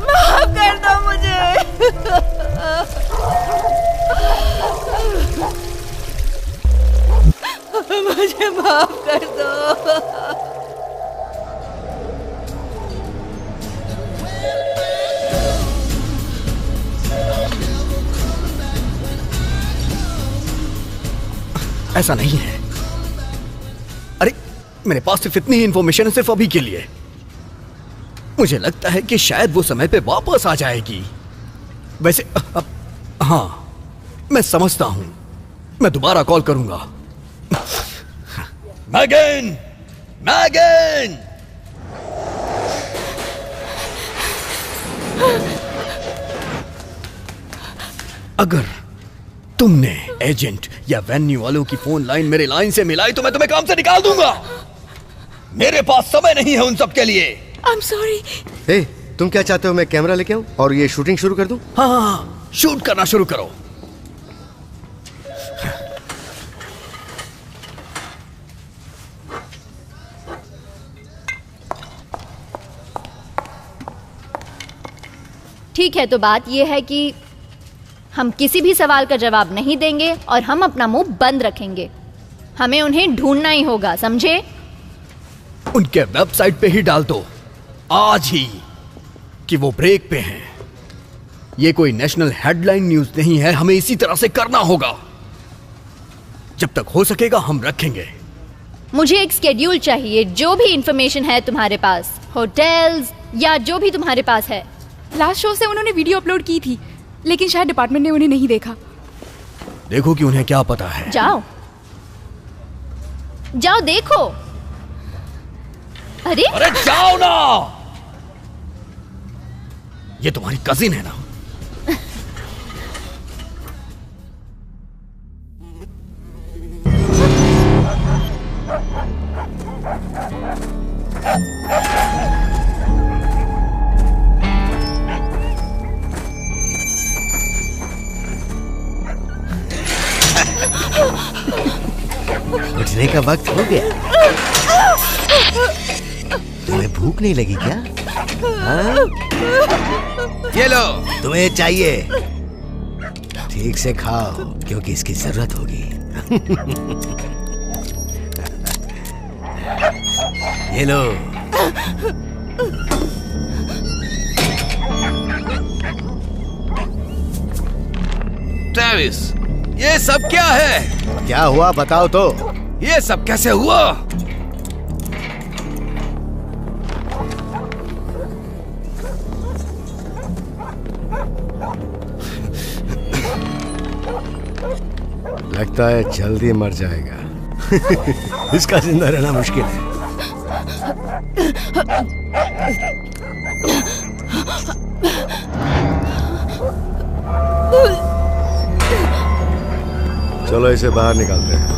माफ कर दो मुझे। मुझे माफ कर दो। ऐसा नहीं है। अरे मेरे पास सिर्फ इतनी ही इंफॉर्मेशन है, सिर्फ अभी के लिए। मुझे लगता है कि शायद वो समय पे वापस आ जाएगी। वैसे हाँ, मैं समझता हूं। मैं दोबारा कॉल करूंगा। मैगन, मैगन! अगर तुमने एजेंट या वेन्यू वालों की फोन लाइन मेरे लाइन से मिलाई तो मैं तुम्हें काम से निकाल दूंगा। मेरे पास समय नहीं है उन सब के लिए। I'm sorry। ए, तुम क्या चाहते हो? मैं कैमरा लेके आऊं और ये शूटिंग शुरू कर दूं? हाँ हाँ हाँ, शूट करना शुरू करो। ठीक है, तो बात यह है कि हम किसी भी सवाल का जवाब नहीं देंगे और हम अपना मुंह बंद रखेंगे। हमें उन्हें ढूंढना ही होगा, समझे? उनके वेबसाइट पे ही डाल दो आज ही कि वो ब्रेक पे हैं। ये कोई नेशनल हेडलाइन न्यूज नहीं है। हमें इसी तरह से करना होगा। जब तक हो सकेगा हम रखेंगे। मुझे एक स्केड्यूल चाहिए। जो भी इंफॉर्मेशन है तुम्हारे पास, होटल्स या जो भी तुम्हारे पास है। लास्ट शो से उन्होंने वीडियो अपलोड की थी, लेकिन शायद डिपार्टमेंट ने उन्हें नहीं देखा। देखो कि उन्हें क्या पता है। जाओ जाओ देखो। अरे जाओ ना। ये तुम्हारी कजिन है ना? उठने का वक्त हो गया। तुम्हें भूख नहीं लगी क्या? हाँ? ये लो। तुम्हें चाहिए? ठीक से खाओ क्योंकि इसकी जरूरत होगी। ये लो। ट्रेविस, ये सब क्या है? क्या हुआ बताओ तो। ये सब कैसे हुआ? लगता है जल्दी मर जाएगा। इसका जिंदा रहना मुश्किल है। चलो इसे बाहर निकालते हैं।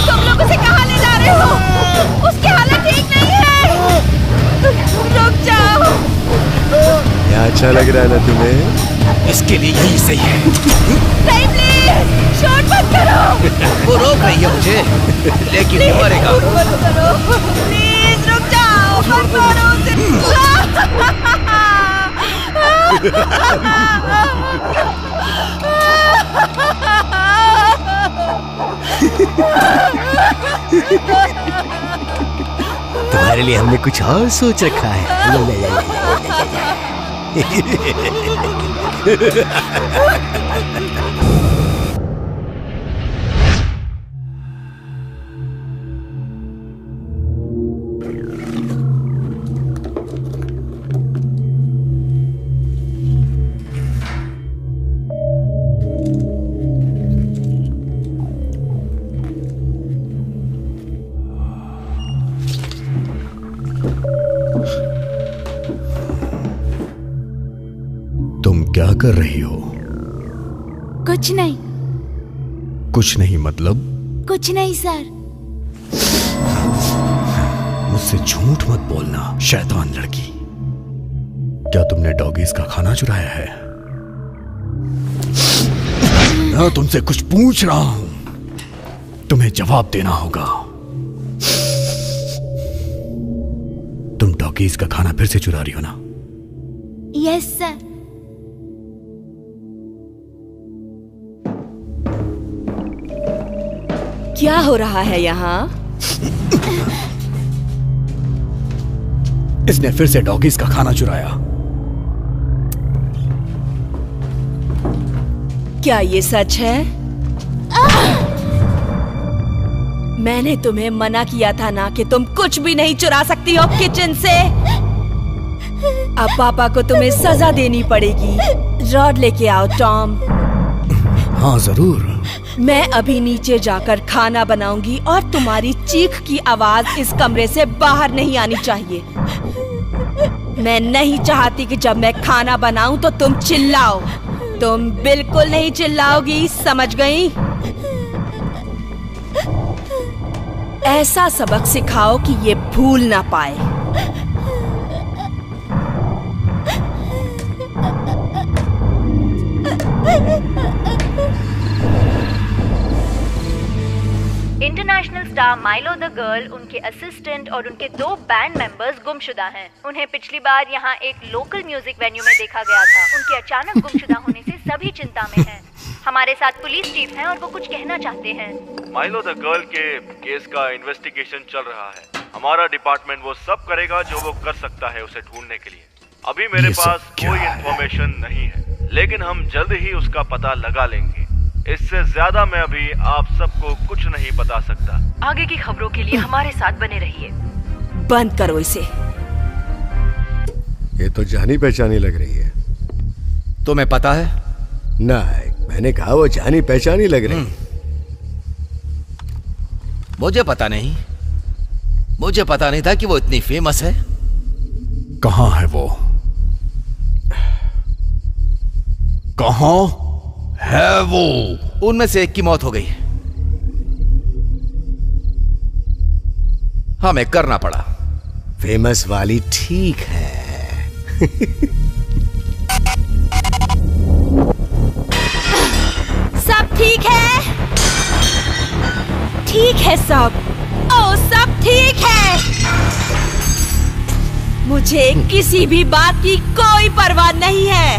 तुम लोग उसे कहाँ ले जा रहे हो? उसकी हालत ठीक नहीं है। रुक जाओ। यहाँ अच्छा लग रहा है ना तुम्हें? इसके लिए यही सही है। नहीं प्लीज, शॉट मत करो। वो रोक रही है मुझे, लेकिन वो मरेगा। मत करो, प्लीज रुक जाओ, मत मारो तुम्हारे लिए हमने कुछ और सोच रखा है। तुम क्या कर रही हो? कुछ नहीं। कुछ नहीं मतलब? कुछ नहीं सर। मुझसे झूठ मत बोलना शैतान लड़की। क्या तुमने डॉगीज का खाना चुराया है? मैं तुमसे कुछ पूछ रहा हूं, तुम्हें जवाब देना होगा। तुम डॉगीज का खाना फिर से चुरा रही हो ना? Yes sir. क्या हो रहा है यहाँ? इसने फिर से डॉगीज का खाना चुराया। क्या ये सच है? मैंने तुम्हें मना किया था ना कि तुम कुछ भी नहीं चुरा सकती हो किचन से। अब पापा को तुम्हें सजा देनी पड़ेगी। रॉड लेके आओ टॉम। हाँ जरूर। मैं अभी नीचे जाकर खाना बनाऊंगी और तुम्हारी चीख की आवाज इस कमरे से बाहर नहीं आनी चाहिए। मैं नहीं चाहती कि जब मैं खाना बनाऊं तो तुम चिल्लाओ। तुम बिल्कुल नहीं चिल्लाओगी, समझ गई? ऐसा सबक सिखाओ कि ये भूल ना पाए। International star Milo the girl, उनके असिस्टेंट और उनके 2 बैंड मेंबर्स गुमशुदा हैं। उन्हें पिछली बार यहाँ एक लोकल म्यूजिक वेन्यू में देखा गया था। उनके अचानक गुमशुदा होने से सभी चिंता में हैं। हमारे साथ पुलिस चीफ हैं और वो कुछ कहना चाहते हैं। माइलो द गर्ल के केस का इन्वेस्टिगेशन चल रहा है। हमारा डिपार्टमेंट वो सब करेगा जो वो कर सकता है उसे ढूंढने के लिए। अभी मेरे पास कोई इंफॉर्मेशन नहीं है, लेकिन हम जल्द ही उसका पता लगा लेंगे। इससे ज्यादा मैं अभी आप सबको कुछ नहीं बता सकता। आगे की खबरों के लिए हमारे साथ बने रहिए। बंद करो इसे। ये तो जानी पहचानी लग रही है। तुम्हें पता है? ना, मैंने कहा वो जानी पहचानी लग रही। मुझे पता नहीं। मुझे पता नहीं था कि वो इतनी फेमस है। कहाँ है वो? कहाँ है वो? उनमें से एक की मौत हो गई। हमें करना पड़ा। फेमस वाली ठीक है। सब ठीक है? ठीक है सब। ओ सब ठीक है। मुझे किसी भी बात की कोई परवाह नहीं है।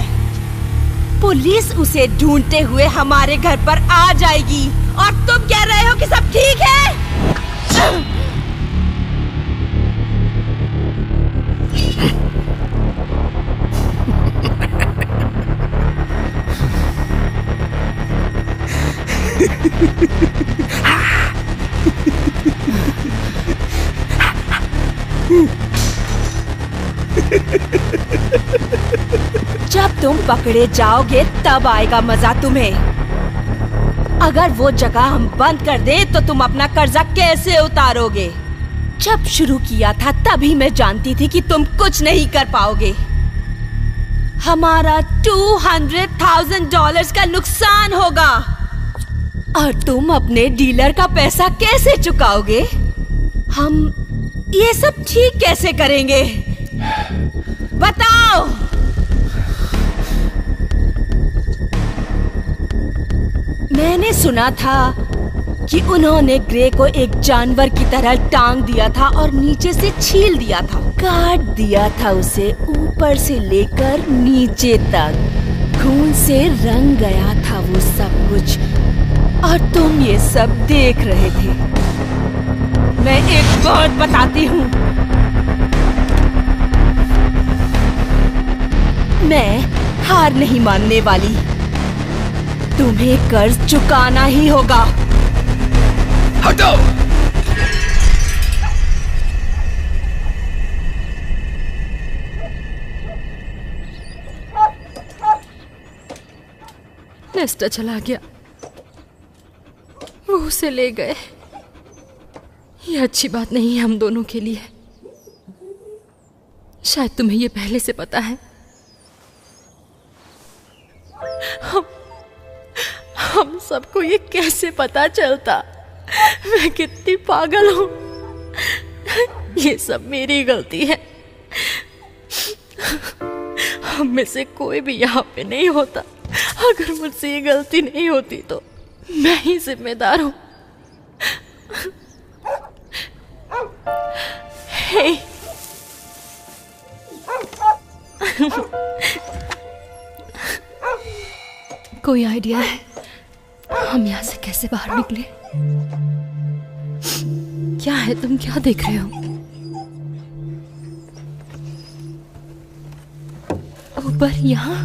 पुलिस उसे ढूंढते हुए हमारे घर पर आ जाएगी और तुम कह रहे हो कि सब ठीक है? जब तुम पकड़े जाओगे तब आएगा मजा तुम्हें। अगर वो जगह हम बंद कर दें तो तुम अपना कर्जा कैसे उतारोगे? जब शुरू किया था तभी मैं जानती थी कि तुम कुछ नहीं कर पाओगे। हमारा $200,000 का नुकसान होगा और तुम अपने डीलर का पैसा कैसे चुकाओगे? हम ये सब ठीक कैसे करेंगे? बताओ। मैंने सुना था कि उन्होंने ग्रे को एक जानवर की तरह टांग दिया था और नीचे से छील दिया था, काट दिया था उसे ऊपर से लेकर नीचे तक। खून से रंग गया था वो सब कुछ और तुम ये सब देख रहे थे। मैं एक बात बताती हूँ, मैं हार नहीं मानने वाली। तुम्हें कर्ज चुकाना ही होगा। हटो! नेस्टर चला गया, वो उसे ले गए। ये अच्छी बात नहीं है हम दोनों के लिए। शायद तुम्हें ये पहले से पता है। हम सबको ये कैसे पता चलता? मैं कितनी पागल हूँ। ये सब मेरी गलती है। हम में से कोई भी यहाँ पे नहीं होता। अगर मुझसे ये गलती नहीं होती तो मैं ही जिम्मेदार हूँ। हे कोई आइडिया है हम यहाँ से कैसे बाहर निकले? क्या है, तुम क्या देख रहे हो? ऊपर यहाँ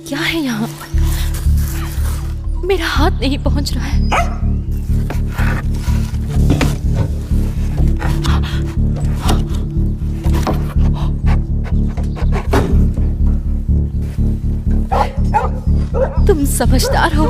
क्या है? यहाँ मेरा हाथ नहीं पहुंच रहा है। तुम समझदार हो।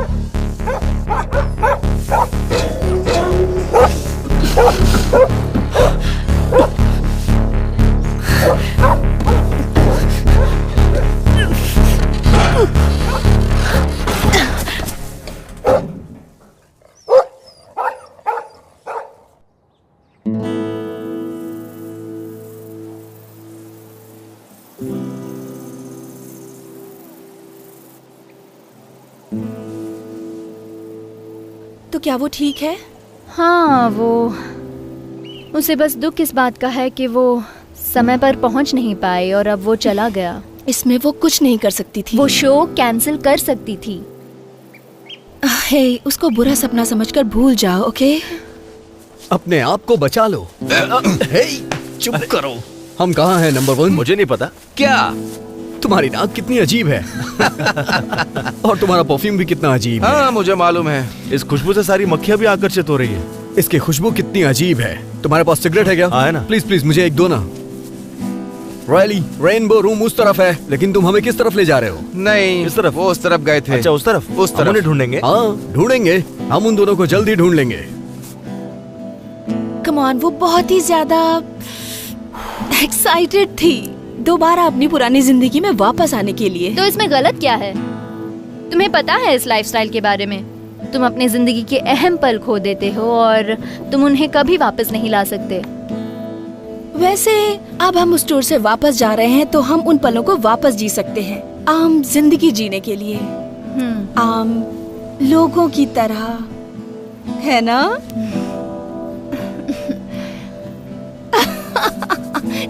तो क्या वो ठीक है? हाँ, उसे बस दुख इस बात का है कि वो समय पर पहुंच नहीं पाई और अब वो चला गया। इसमें वो कुछ नहीं कर सकती थी। वो शो कैंसिल कर सकती थी। हे, उसको बुरा सपना समझकर भूल जाओ, ओके? अपने आप को बचा लो। हे, चुप करो। हम कहाँ हैं नंबर 1? मुझे नहीं पता। क्या? तुम्हारी नाक कितनी अजीब है। और तुम्हारा परफ्यूम भी कितना अजीब है। हाँ, मुझे मालूम है। इस खुशबू से सारी मक्खियाँ भी आकर्षित हो रही है। इसकी खुशबू कितनी अजीब है। तुम्हारे पास सिगरेट है क्या? हाँ, है ना। प्लीज प्लीज मुझे एक दो ना। रॉयली, रेनबो रूम उस तरफ है, लेकिन तुम हमें किस तरफ ले जा रहे हो? नहीं, इस तरफ। वो उस तरफ गए थे। अच्छा, उस तरफ। उस तरफ। हम उन्हें ढूंढेंगे। हाँ, ढूंढेंगे। हम उन दोनों को जल्दी ढूंढ लेंगे। कम ऑन, वो बहुत ही ज्यादा एक्साइटेड थी दोबारा अपनी पुरानी जिंदगी में वापस आने के लिए। तो इसमें गलत क्या है? तुम्हें पता है इस लाइफस्टाइल के बारे में? तुम अपनी जिंदगी के अहम पल खो देते हो और तुम उन्हें कभी वापस नहीं ला सकते। वैसे अब हम उस टूर से वापस जा रहे हैं तो हम उन पलों को वापस जी सकते हैं, आम जिंदगी जीने के लिए। आम लोगों की तरह, है ना?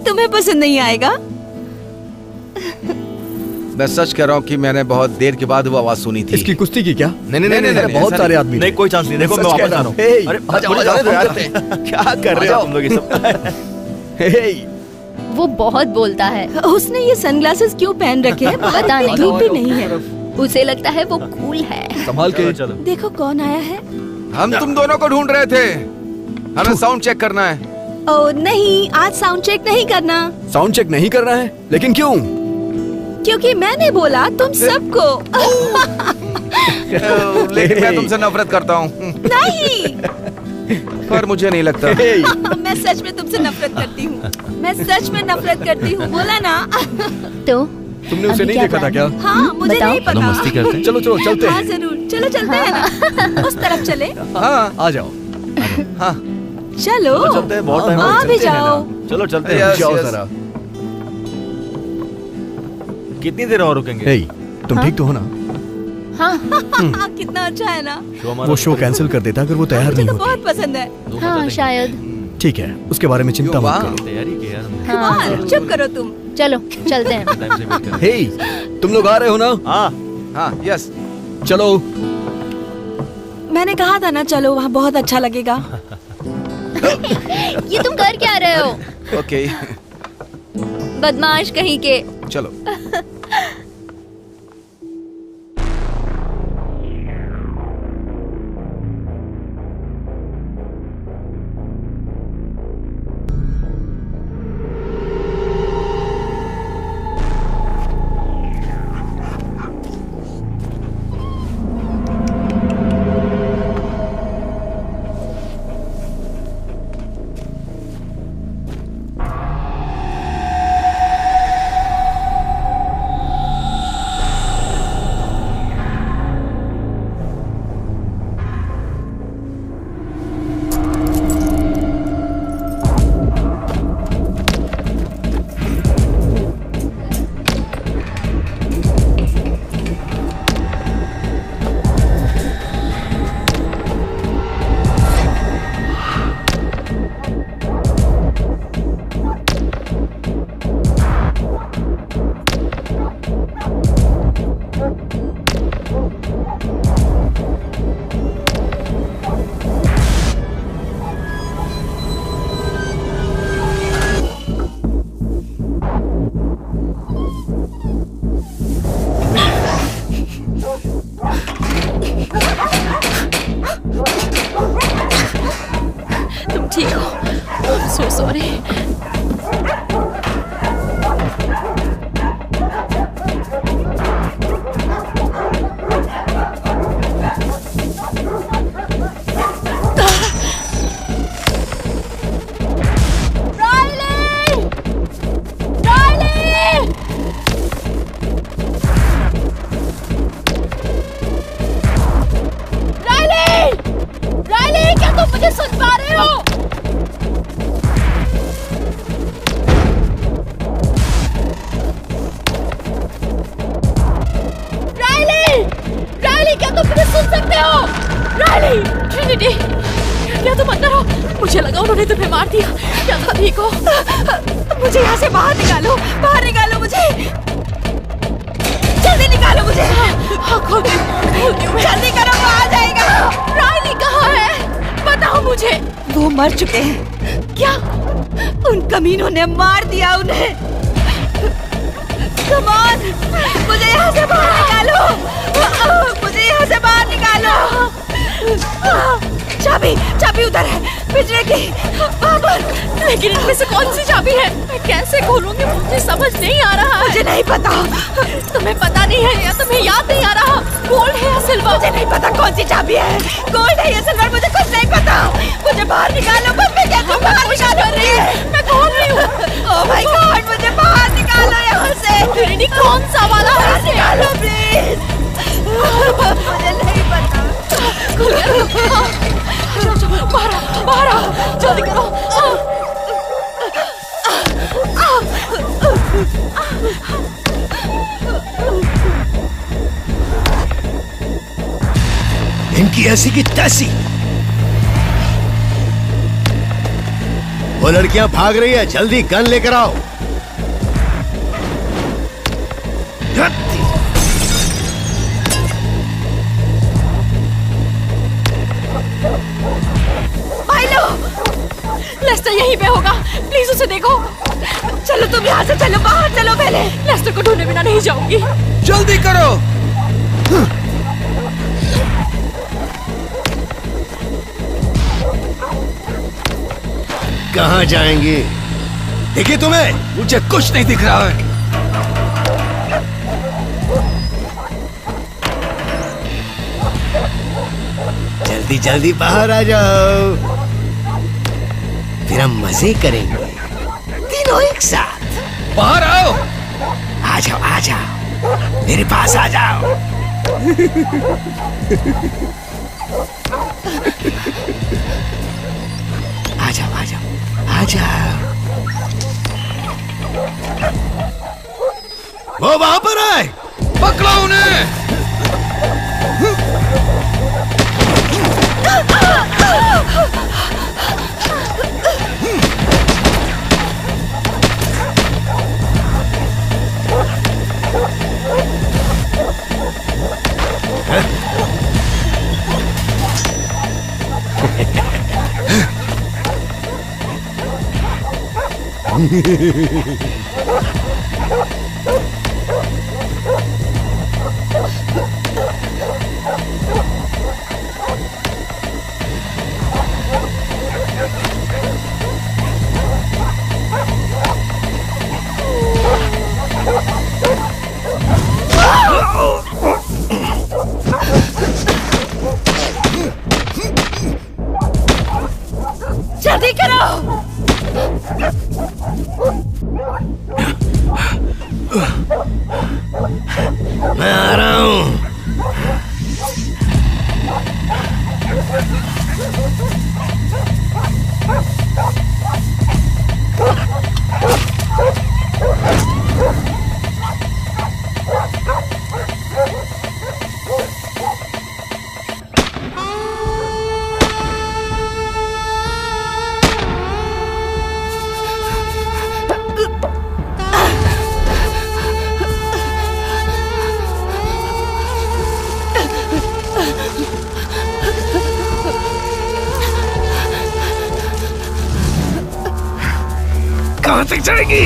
तुम्हें पसंद नहीं आएगा? मैं सच कह रहा हूँ कि मैंने बहुत देर के बाद वो आवाज सुनी थी। इसकी कुश्ती की क्या? नहीं, बहुत सारे आदमी। नहीं, कोई चांस नहीं। देखो मैं वापस आ रहा हूँ। क्या कर रहे हो तुम लोग ये सब? वो बहुत बोलता है। उसने ये सनग्लासेस क्यों पहन रखे हैं? पता नहीं, धूप भी नहीं है। उसे लगता है वो कूल है। संभाल के। देखो कौन आया है। हम तुम दोनों को ढूंढ रहे थे। हमें साउंड चेक करना है। ओ नहीं, आज साउंड चेक नहीं करना। साउंड चेक नहीं करना है? लेकिन क्यों? क्योंकि मैंने बोला तुम सबको। लेकिन मैं तुमसे नफरत करता हूँ। नहीं, पर मुझे नहीं लगता। मैं सच में तुमसे नफरत करती हूँ। मैं सच में नफरत करती हूँ, बोला ना। तो तुमने उसे नहीं देखा था क्या? हाँ, मुझे नहीं पता। चलो मस्ती करते हैं। चलो चलते हैं। हाँ जरूर, चलो चलते हैं ना। उस तरफ चले। हाँ आ जाओ। हाँ चलो चलते हैं, बहुत टाइम हो आ भी गया। जाओ। चलो चलते हैं। जाओ जरा। कितनी देर और रुकेंगे? हे, तुम ठीक तो हो ना? हाँ। कितना अच्छा है ना। वो शो कैंसिल कर देता अगर वो तैयार मुझे नहीं तो होती। बहुत पसंद है। हाँ शायद। ठीक है, उसके बारे में चिंता मत करो। तैयारी की यार। कमाल, चुप करो तुम। चलो चलते हैं। हे, तुम लोग आ रहे हो ना? हाँ, यस। चलो। मैंने कहा था ना, चलो वहाँ बहुत अच्छा लगेगा। ये तुम कर क्या रहे हो? ओके, बदमाश कहीं के। चलो। तुम ठीक हो? I'm so sorry. क्या तुम अंदर हो? मुझे लगा उन्होंने तुम्हें मार दिया। क्या था ठीक हो? मुझे यहाँ से बाहर निकालो, बाहर निकालो मुझे। जल्दी निकालो मुझे। हाँ, खोल दे। जल्दी करो, वो आ जाएगा। रायली कहाँ है? बताओ मुझे। वो मर चुके हैं। क्या? उन कमीनों ने मार दिया उन्हें। कम ऑन, मुझे यहाँ से बाहर निकालो। मुझे यहाँ से बाहर निकालो। चाबी, चाबी उधर है, पिंजरे की। लेकिन इनमें से कौन सी चाबी है? मैं कैसे खोलूंगी? मुझे समझ नहीं आ रहा है। मुझे नहीं पता। तुम्हें पता नहीं है या तुम्हें याद नहीं आ रहा? गोल्ड है या सिल्वर? मुझे नहीं पता कौन सी चाबी है। गोल्ड है या सिल्वर, मुझे कुछ नहीं पता। मुझे बाहर निकालो। मम्मी क्या तुम बाहर निकालो? कर रही है। मैं खोल रही हूँ। ओह माय गॉड, मुझे बाहर निकालो यहाँ से। रेडी, कौन सा वाला है? निकालो प्लीज। मुझे नहीं पता। बाहर आओ, जल्दी करो। की ऐसी की तैसी। वो लड़कियां भाग रही है, जल्दी गन लेकर आओ। माइलो, लेस्टर यहीं पे होगा, प्लीज उसे देखो। चलो तुम यहाँ से चलो, बाहर चलो पहले। लेस्टर को ढूंढे बिना नहीं जाऊंगी। जल्दी करो। कहाँ जाएंगे? देखिए तुम्हें, मुझे कुछ नहीं दिख रहा है। जल्दी जल्दी बाहर आ जाओ, फिर हम मजे करेंगे तीनों एक साथ। बाहर आओ। आ जाओ आ जाओ, मेरे पास आ जाओ। आ जाओ आ जाओ आ जाओ। वो वहां पर आए, पकड़ो उन्हें। जल्दी करो। मैं आ रहा हूं। कहां तक जाएगी?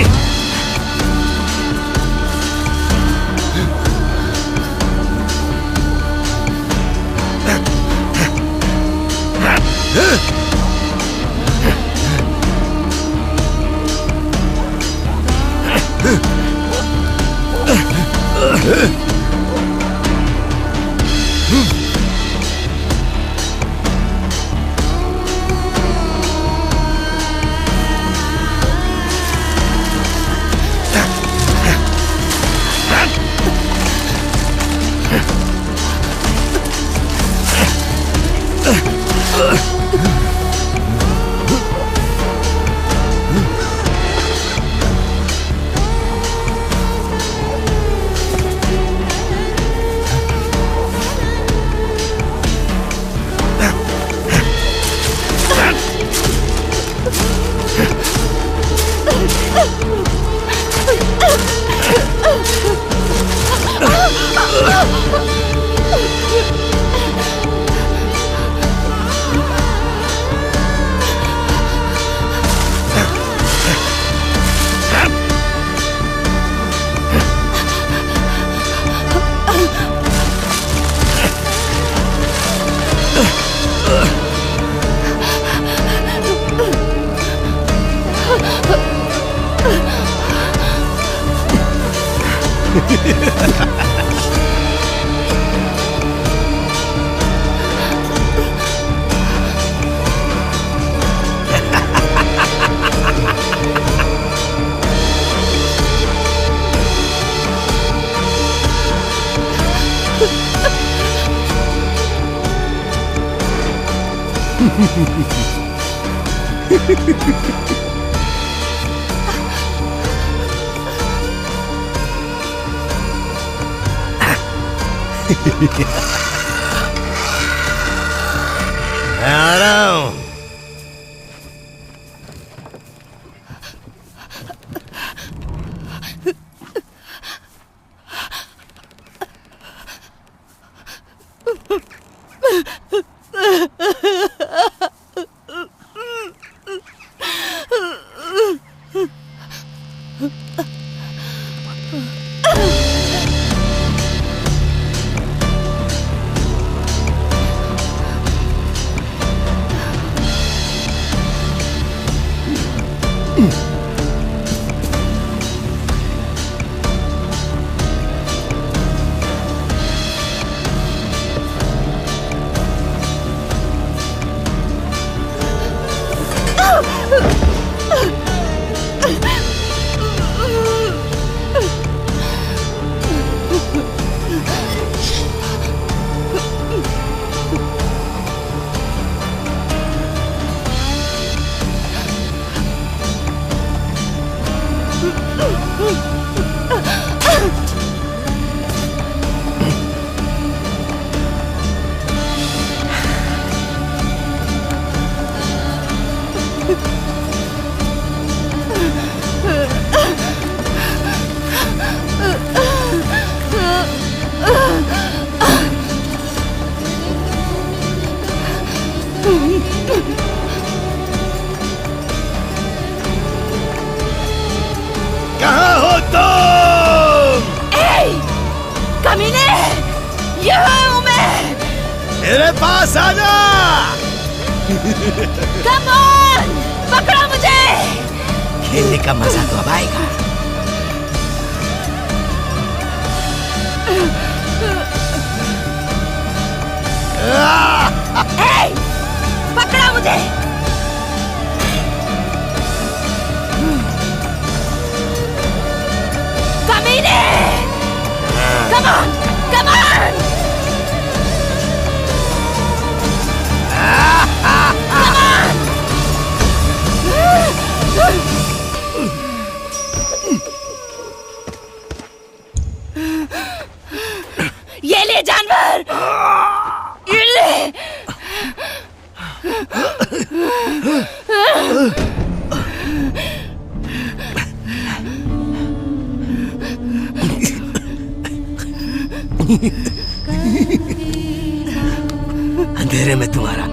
मैं आ रहा हूँ। कहाँ हो तुम? कमीने, यहाँ हूँ मैं। मेरे पास आना। Come on, पकड़ो मुझे। खेलने का मजा तो अब आएगा। पकड़ो मुझे। कमीने, come on, come on, come on। ये ले जानवर, ये ले। अंधेरे में तुम्हारा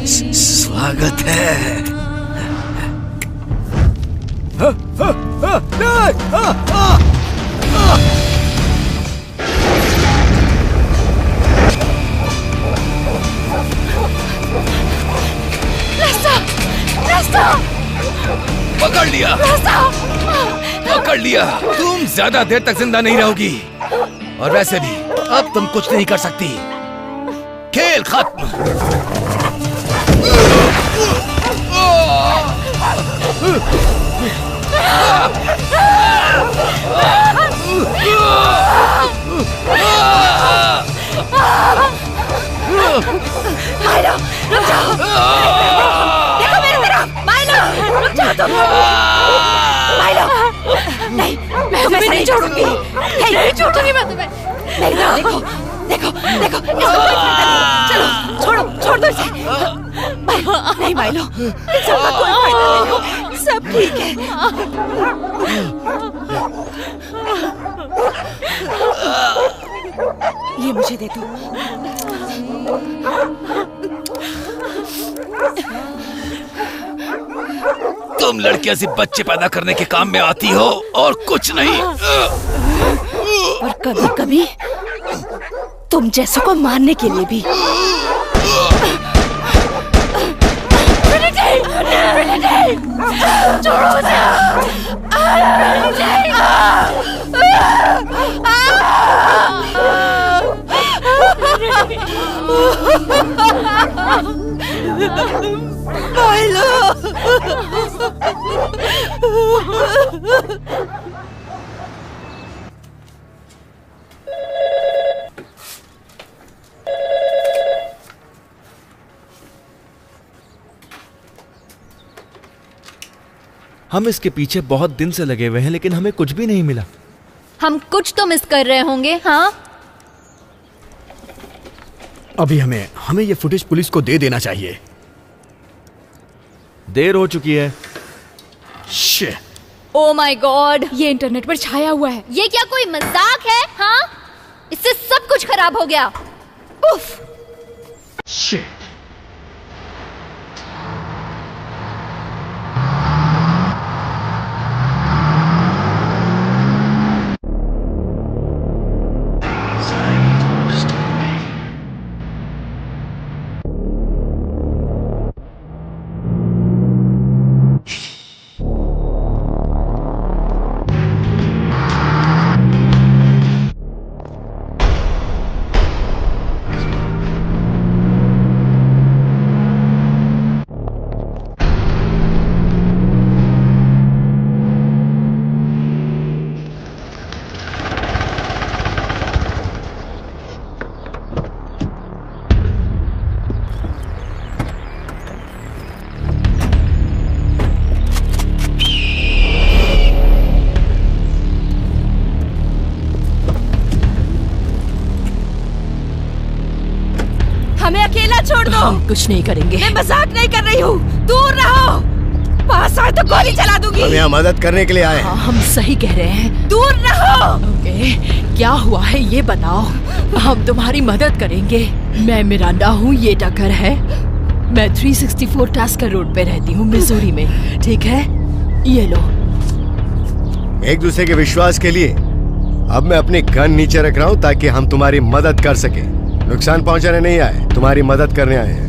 स्वागत है। पकड़ लिया, पकड़ लिया। तुम ज्यादा देर तक जिंदा नहीं रहोगी, और वैसे भी अब तुम कुछ नहीं कर सकती। खेल खत्म। माइलो, रुक जाओ। देखो मेरे तरफ। माइलो, रुक जाओ तुम। माइलो, नहीं, मैं तुम्हें नहीं छोड़ूंगी। नहीं छोड़ूंगी मैं तुम्हें। मेरी तरफ देखो, देखो, देखो। इसको कोई फायदा नहीं। चलो, छोड़ो, छोड़ दो इसे। माइलो, नहीं माइलो, इसका कोई फायदा नहीं। सब ठीक है। ये मुझे दे दो। तुम लड़कियां सिर्फ बच्चे पैदा करने के काम में आती हो और कुछ नहीं। और कभी कभी तुम जैसों को मारने के लिए भी। छोड़ो मुझे। माइलो। हम इसके पीछे बहुत दिन से लगे हुए हैं, लेकिन हमें कुछ भी नहीं मिला। हम कुछ तो मिस कर रहे होंगे। हाँ, अभी हमें ये फुटेज पुलिस को दे देना चाहिए। देर हो चुकी है। शिट। ओ माय गॉड, ये इंटरनेट पर छाया हुआ है। ये क्या कोई मजाक है? हाँ, इससे सब कुछ खराब हो गया। उफ। शिट। हमें अकेला छोड़ दो। हम कुछ नहीं करेंगे। मैं मजाक नहीं कर रही हूँ, दूर रहो। पास आए तो गोली चला दूंगी। हम यहाँ मदद करने के लिए आए हैं। हाँ, हम सही कह रहे हैं। दूर रहो। ओके, क्या हुआ है ये बताओ, हम तुम्हारी मदद करेंगे। मैं मिरांडा हूँ, ये टकर है। मैं 364 टास्कर रोड पे रहती हूँ, मिजोरी में। ठीक है, ये लो। एक दूसरे के विश्वास के लिए अब मैं अपनी गन नीचे रख रहा हूँ ताकि हम तुम्हारी मदद कर सके। नुकसान पहुंचाने नहीं आए, तुम्हारी मदद करने आए हैं।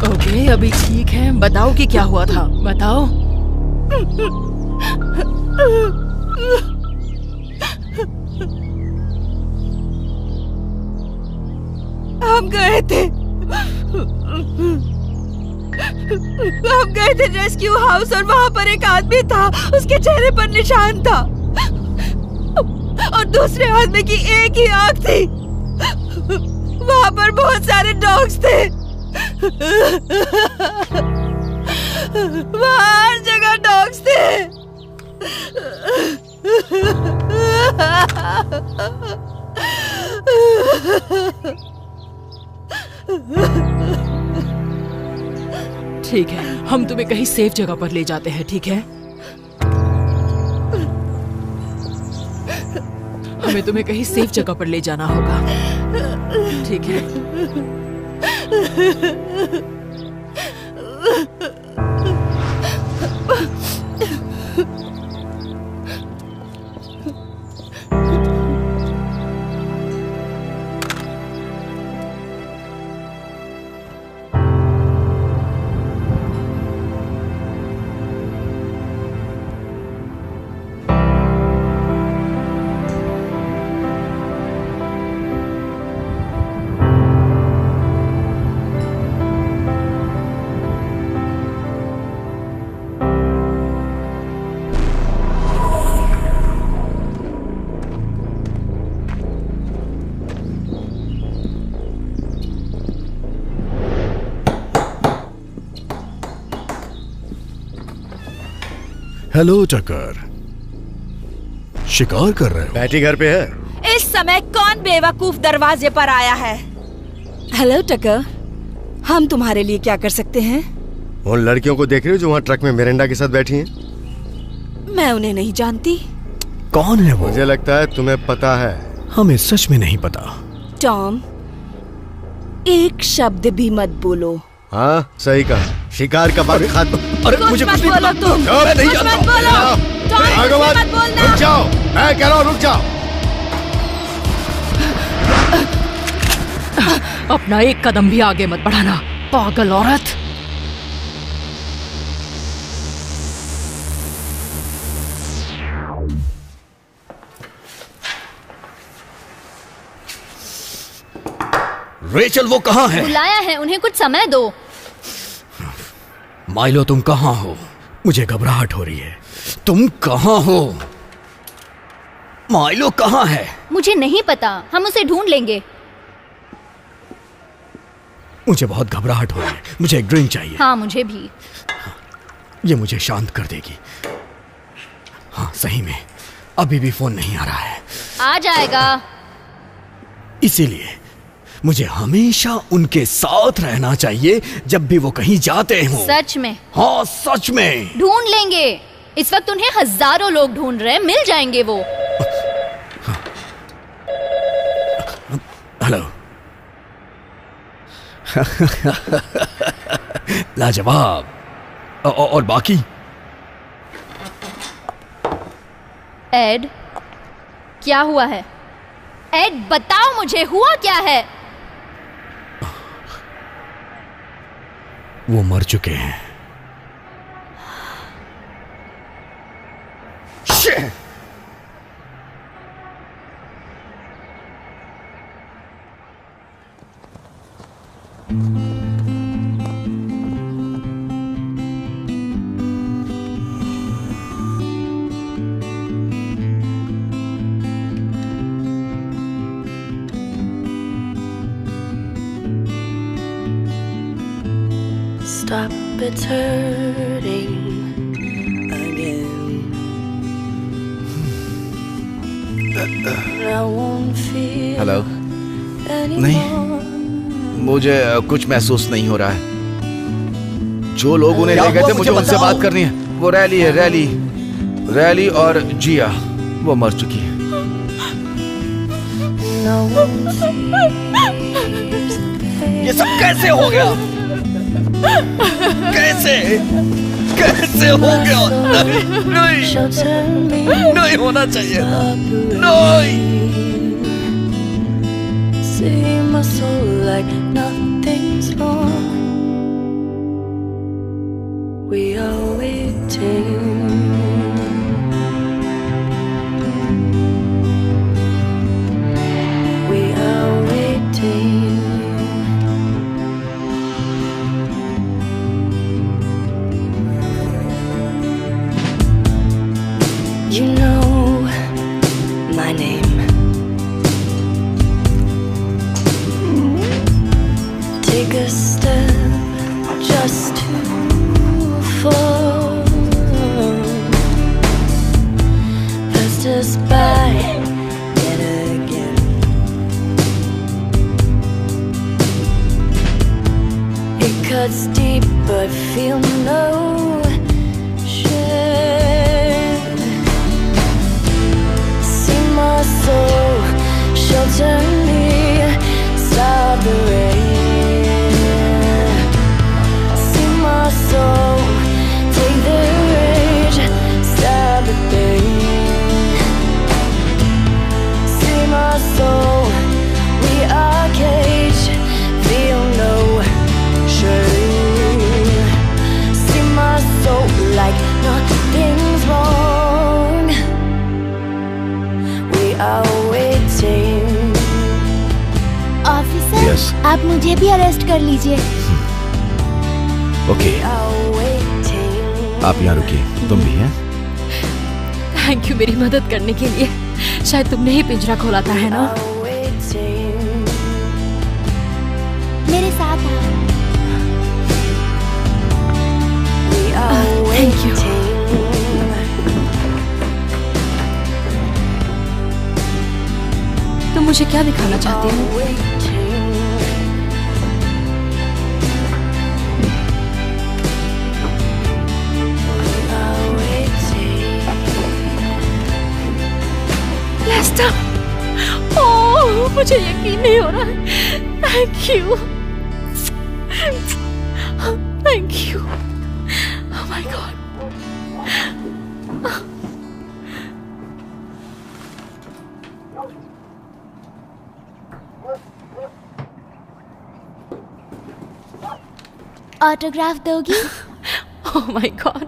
ओके, अभी ठीक है। बताओ कि क्या हुआ था, बताओ। हम गए थे रेस्क्यू हाउस और वहाँ पर एक आदमी था, उसके चेहरे पर निशान था और दूसरे आदमी की एक ही आंख थी। वहाँ पर बहुत सारे डॉग्स थे। वहाँ हर जगह डॉग्स थे। ठीक है, हम तुम्हें कहीं सेफ जगह पर ले जाते हैं। ठीक है, हमें तुम्हें कहीं सेफ जगह पर ले जाना होगा। ठीक है। हेलो चक्कर, शिकार कर रहे हो? बैठी घर पे है। इस समय कौन बेवकूफ दरवाजे पर आया है? हेलो टकर, हम तुम्हारे लिए क्या कर सकते हैं? उन लड़कियों को देख रही हो जो वहाँ ट्रक में मिरांडा के साथ बैठी हैं? मैं उन्हें नहीं जानती। कौन है वो? मुझे लगता है तुम्हें पता है। हमें सच में नहीं पता। टॉम, एक शब्द भी मत बोलो। हाँ, सही कहा। शिकार का वक्त खत्म। अरे मुझे कुछ नहीं बोलो तुम। मैं नहीं कुछ जानता। मत बोलो। टॉम, आगे कुछ मत मत बोलना। रुक जाओ, मैं कह रहा हूँ रुक जाओ। अपना एक कदम भी आगे मत बढ़ाना, पागल औरत। रेचल, वो कहाँ है? बुलाया है, उन्हें कुछ समय दो। माइलो, तुम कहाँ हो? मुझे घबराहट हो रही है। तुम कहाँ हो? माइलो कहाँ है? मुझे नहीं पता, हम उसे ढूंढ लेंगे। मुझे बहुत घबराहट हो रही है, मुझे एक ड्रिंक चाहिए। हाँ, मुझे भी। ये मुझे शांत कर देगी। हाँ, सही में अभी भी फोन नहीं आ रहा है। आ जाएगा। इसीलिए मुझे हमेशा उनके साथ रहना चाहिए जब भी वो कहीं जाते हो। सच में? हाँ सच में। ढूंढ लेंगे। इस वक्त उन्हें हजारों लोग ढूंढ रहे हैं, मिल जाएंगे वो। हेलो। लाजवाब। और बाकी? एड, क्या हुआ है? एड बताओ मुझे, हुआ क्या है? वो मर चुके हैं। Stop, it's hurting again. I won't feel hello. नहीं, मुझे कुछ महसूस नहीं हो रहा है। जो लोग उन्हें ले गए थे, मुझे उनसे बात करनी है। वो रैली है, रैली और जिया, वो मर चुकी है। ये सब कैसे हो गया? कैसे हो गया? नहीं होना चाहिए। नहीं। See my soul like nothing's wrong. We are waiting. We are waiting. You know my name. Take a step just to fall. Passed us by yet again. It cuts deep but feel no shame. See my soul shelter me, stop the rain. Soul, take the rage, stop the pain. See my soul, we are caged, feel no shame. See my soul like nothing's wrong. We are waiting. Officer, Yes. आप मुझे भी arrest कर लीजिए। Okay, आप यहाँ रुकिए। तुम भी हैं? थैंक यू मेरी मदद करने के लिए। शायद तुमने ही पिंजरा खोला था, है ना? मेरे साथ आओ। Thank you. तुम मुझे क्या दिखाना चाहते हो? ओह, मुझे यकीन नहीं हो रहा है। Thank you, thank you. Oh my god. Autograph दोगी? ओह माय गॉड।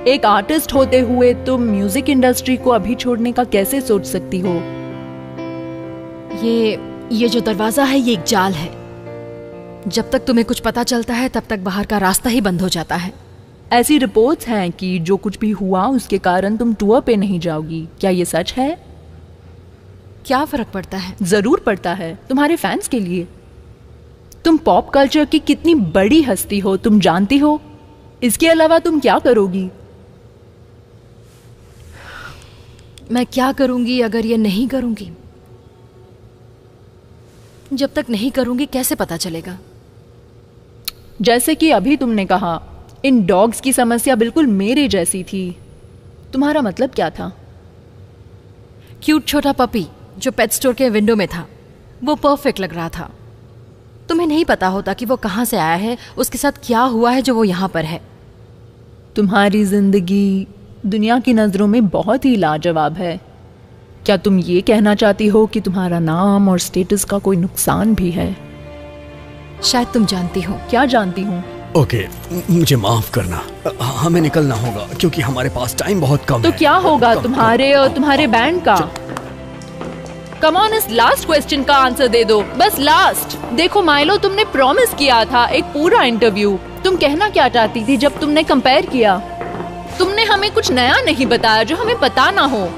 एक आर्टिस्ट होते हुए तुम म्यूजिक इंडस्ट्री को अभी छोड़ने का कैसे सोच सकती हो? ये जो दरवाजा है ये एक जाल है। जब तक तुम्हें कुछ पता चलता है तब तक बाहर का रास्ता ही बंद हो जाता है। ऐसी रिपोर्ट्स हैं कि जो कुछ भी हुआ उसके कारण तुम टूर पे नहीं जाओगी। क्या ये सच है? क्या फर्क पड़ता है? जरूर पड़ता है, तुम्हारे फैंस के लिए। तुम पॉप कल्चर की कितनी बड़ी हस्ती हो, तुम जानती हो। इसके अलावा तुम क्या करोगी? मैं क्या करूंगी अगर ये नहीं करूंगी? जब तक नहीं करूंगी कैसे पता चलेगा? जैसे कि अभी तुमने कहा, इन डॉग्स की समस्या बिल्कुल मेरे जैसी थी। तुम्हारा मतलब क्या था? क्यूट छोटा पपी जो पेट स्टोर के विंडो में था, वो परफेक्ट लग रहा था। तुम्हें नहीं पता होता कि वो कहाँ से आया है, उसके साथ क्या हुआ है जो वो यहाँ पर है। तुम्हारी जिंदगी दुनिया की नजरों में बहुत ही लाजवाब है। क्या तुम ये कहना चाहती हो कि तुम्हारा नाम और स्टेटस का कोई नुकसान भी है? शायद तुम जानती हो। क्या जानती हूँ? ओके, मुझे माफ करना, हमें निकलना होगा क्योंकि हमारे पास टाइम बहुत कम तो है। क्या होगा तुम्हारे और तुम्हारे बैंड का? कम ऑन, इस लास्ट क्वेश्चन का आंसर दे दो, बस लास्ट। देखो माइलो, तुमने प्रॉमिस किया था एक पूरा इंटरव्यू। तुम कहना क्या चाहती थी जब तुमने कंपेयर किया? तुमने हमें कुछ नया नहीं बताया जो हमें पता ना हो।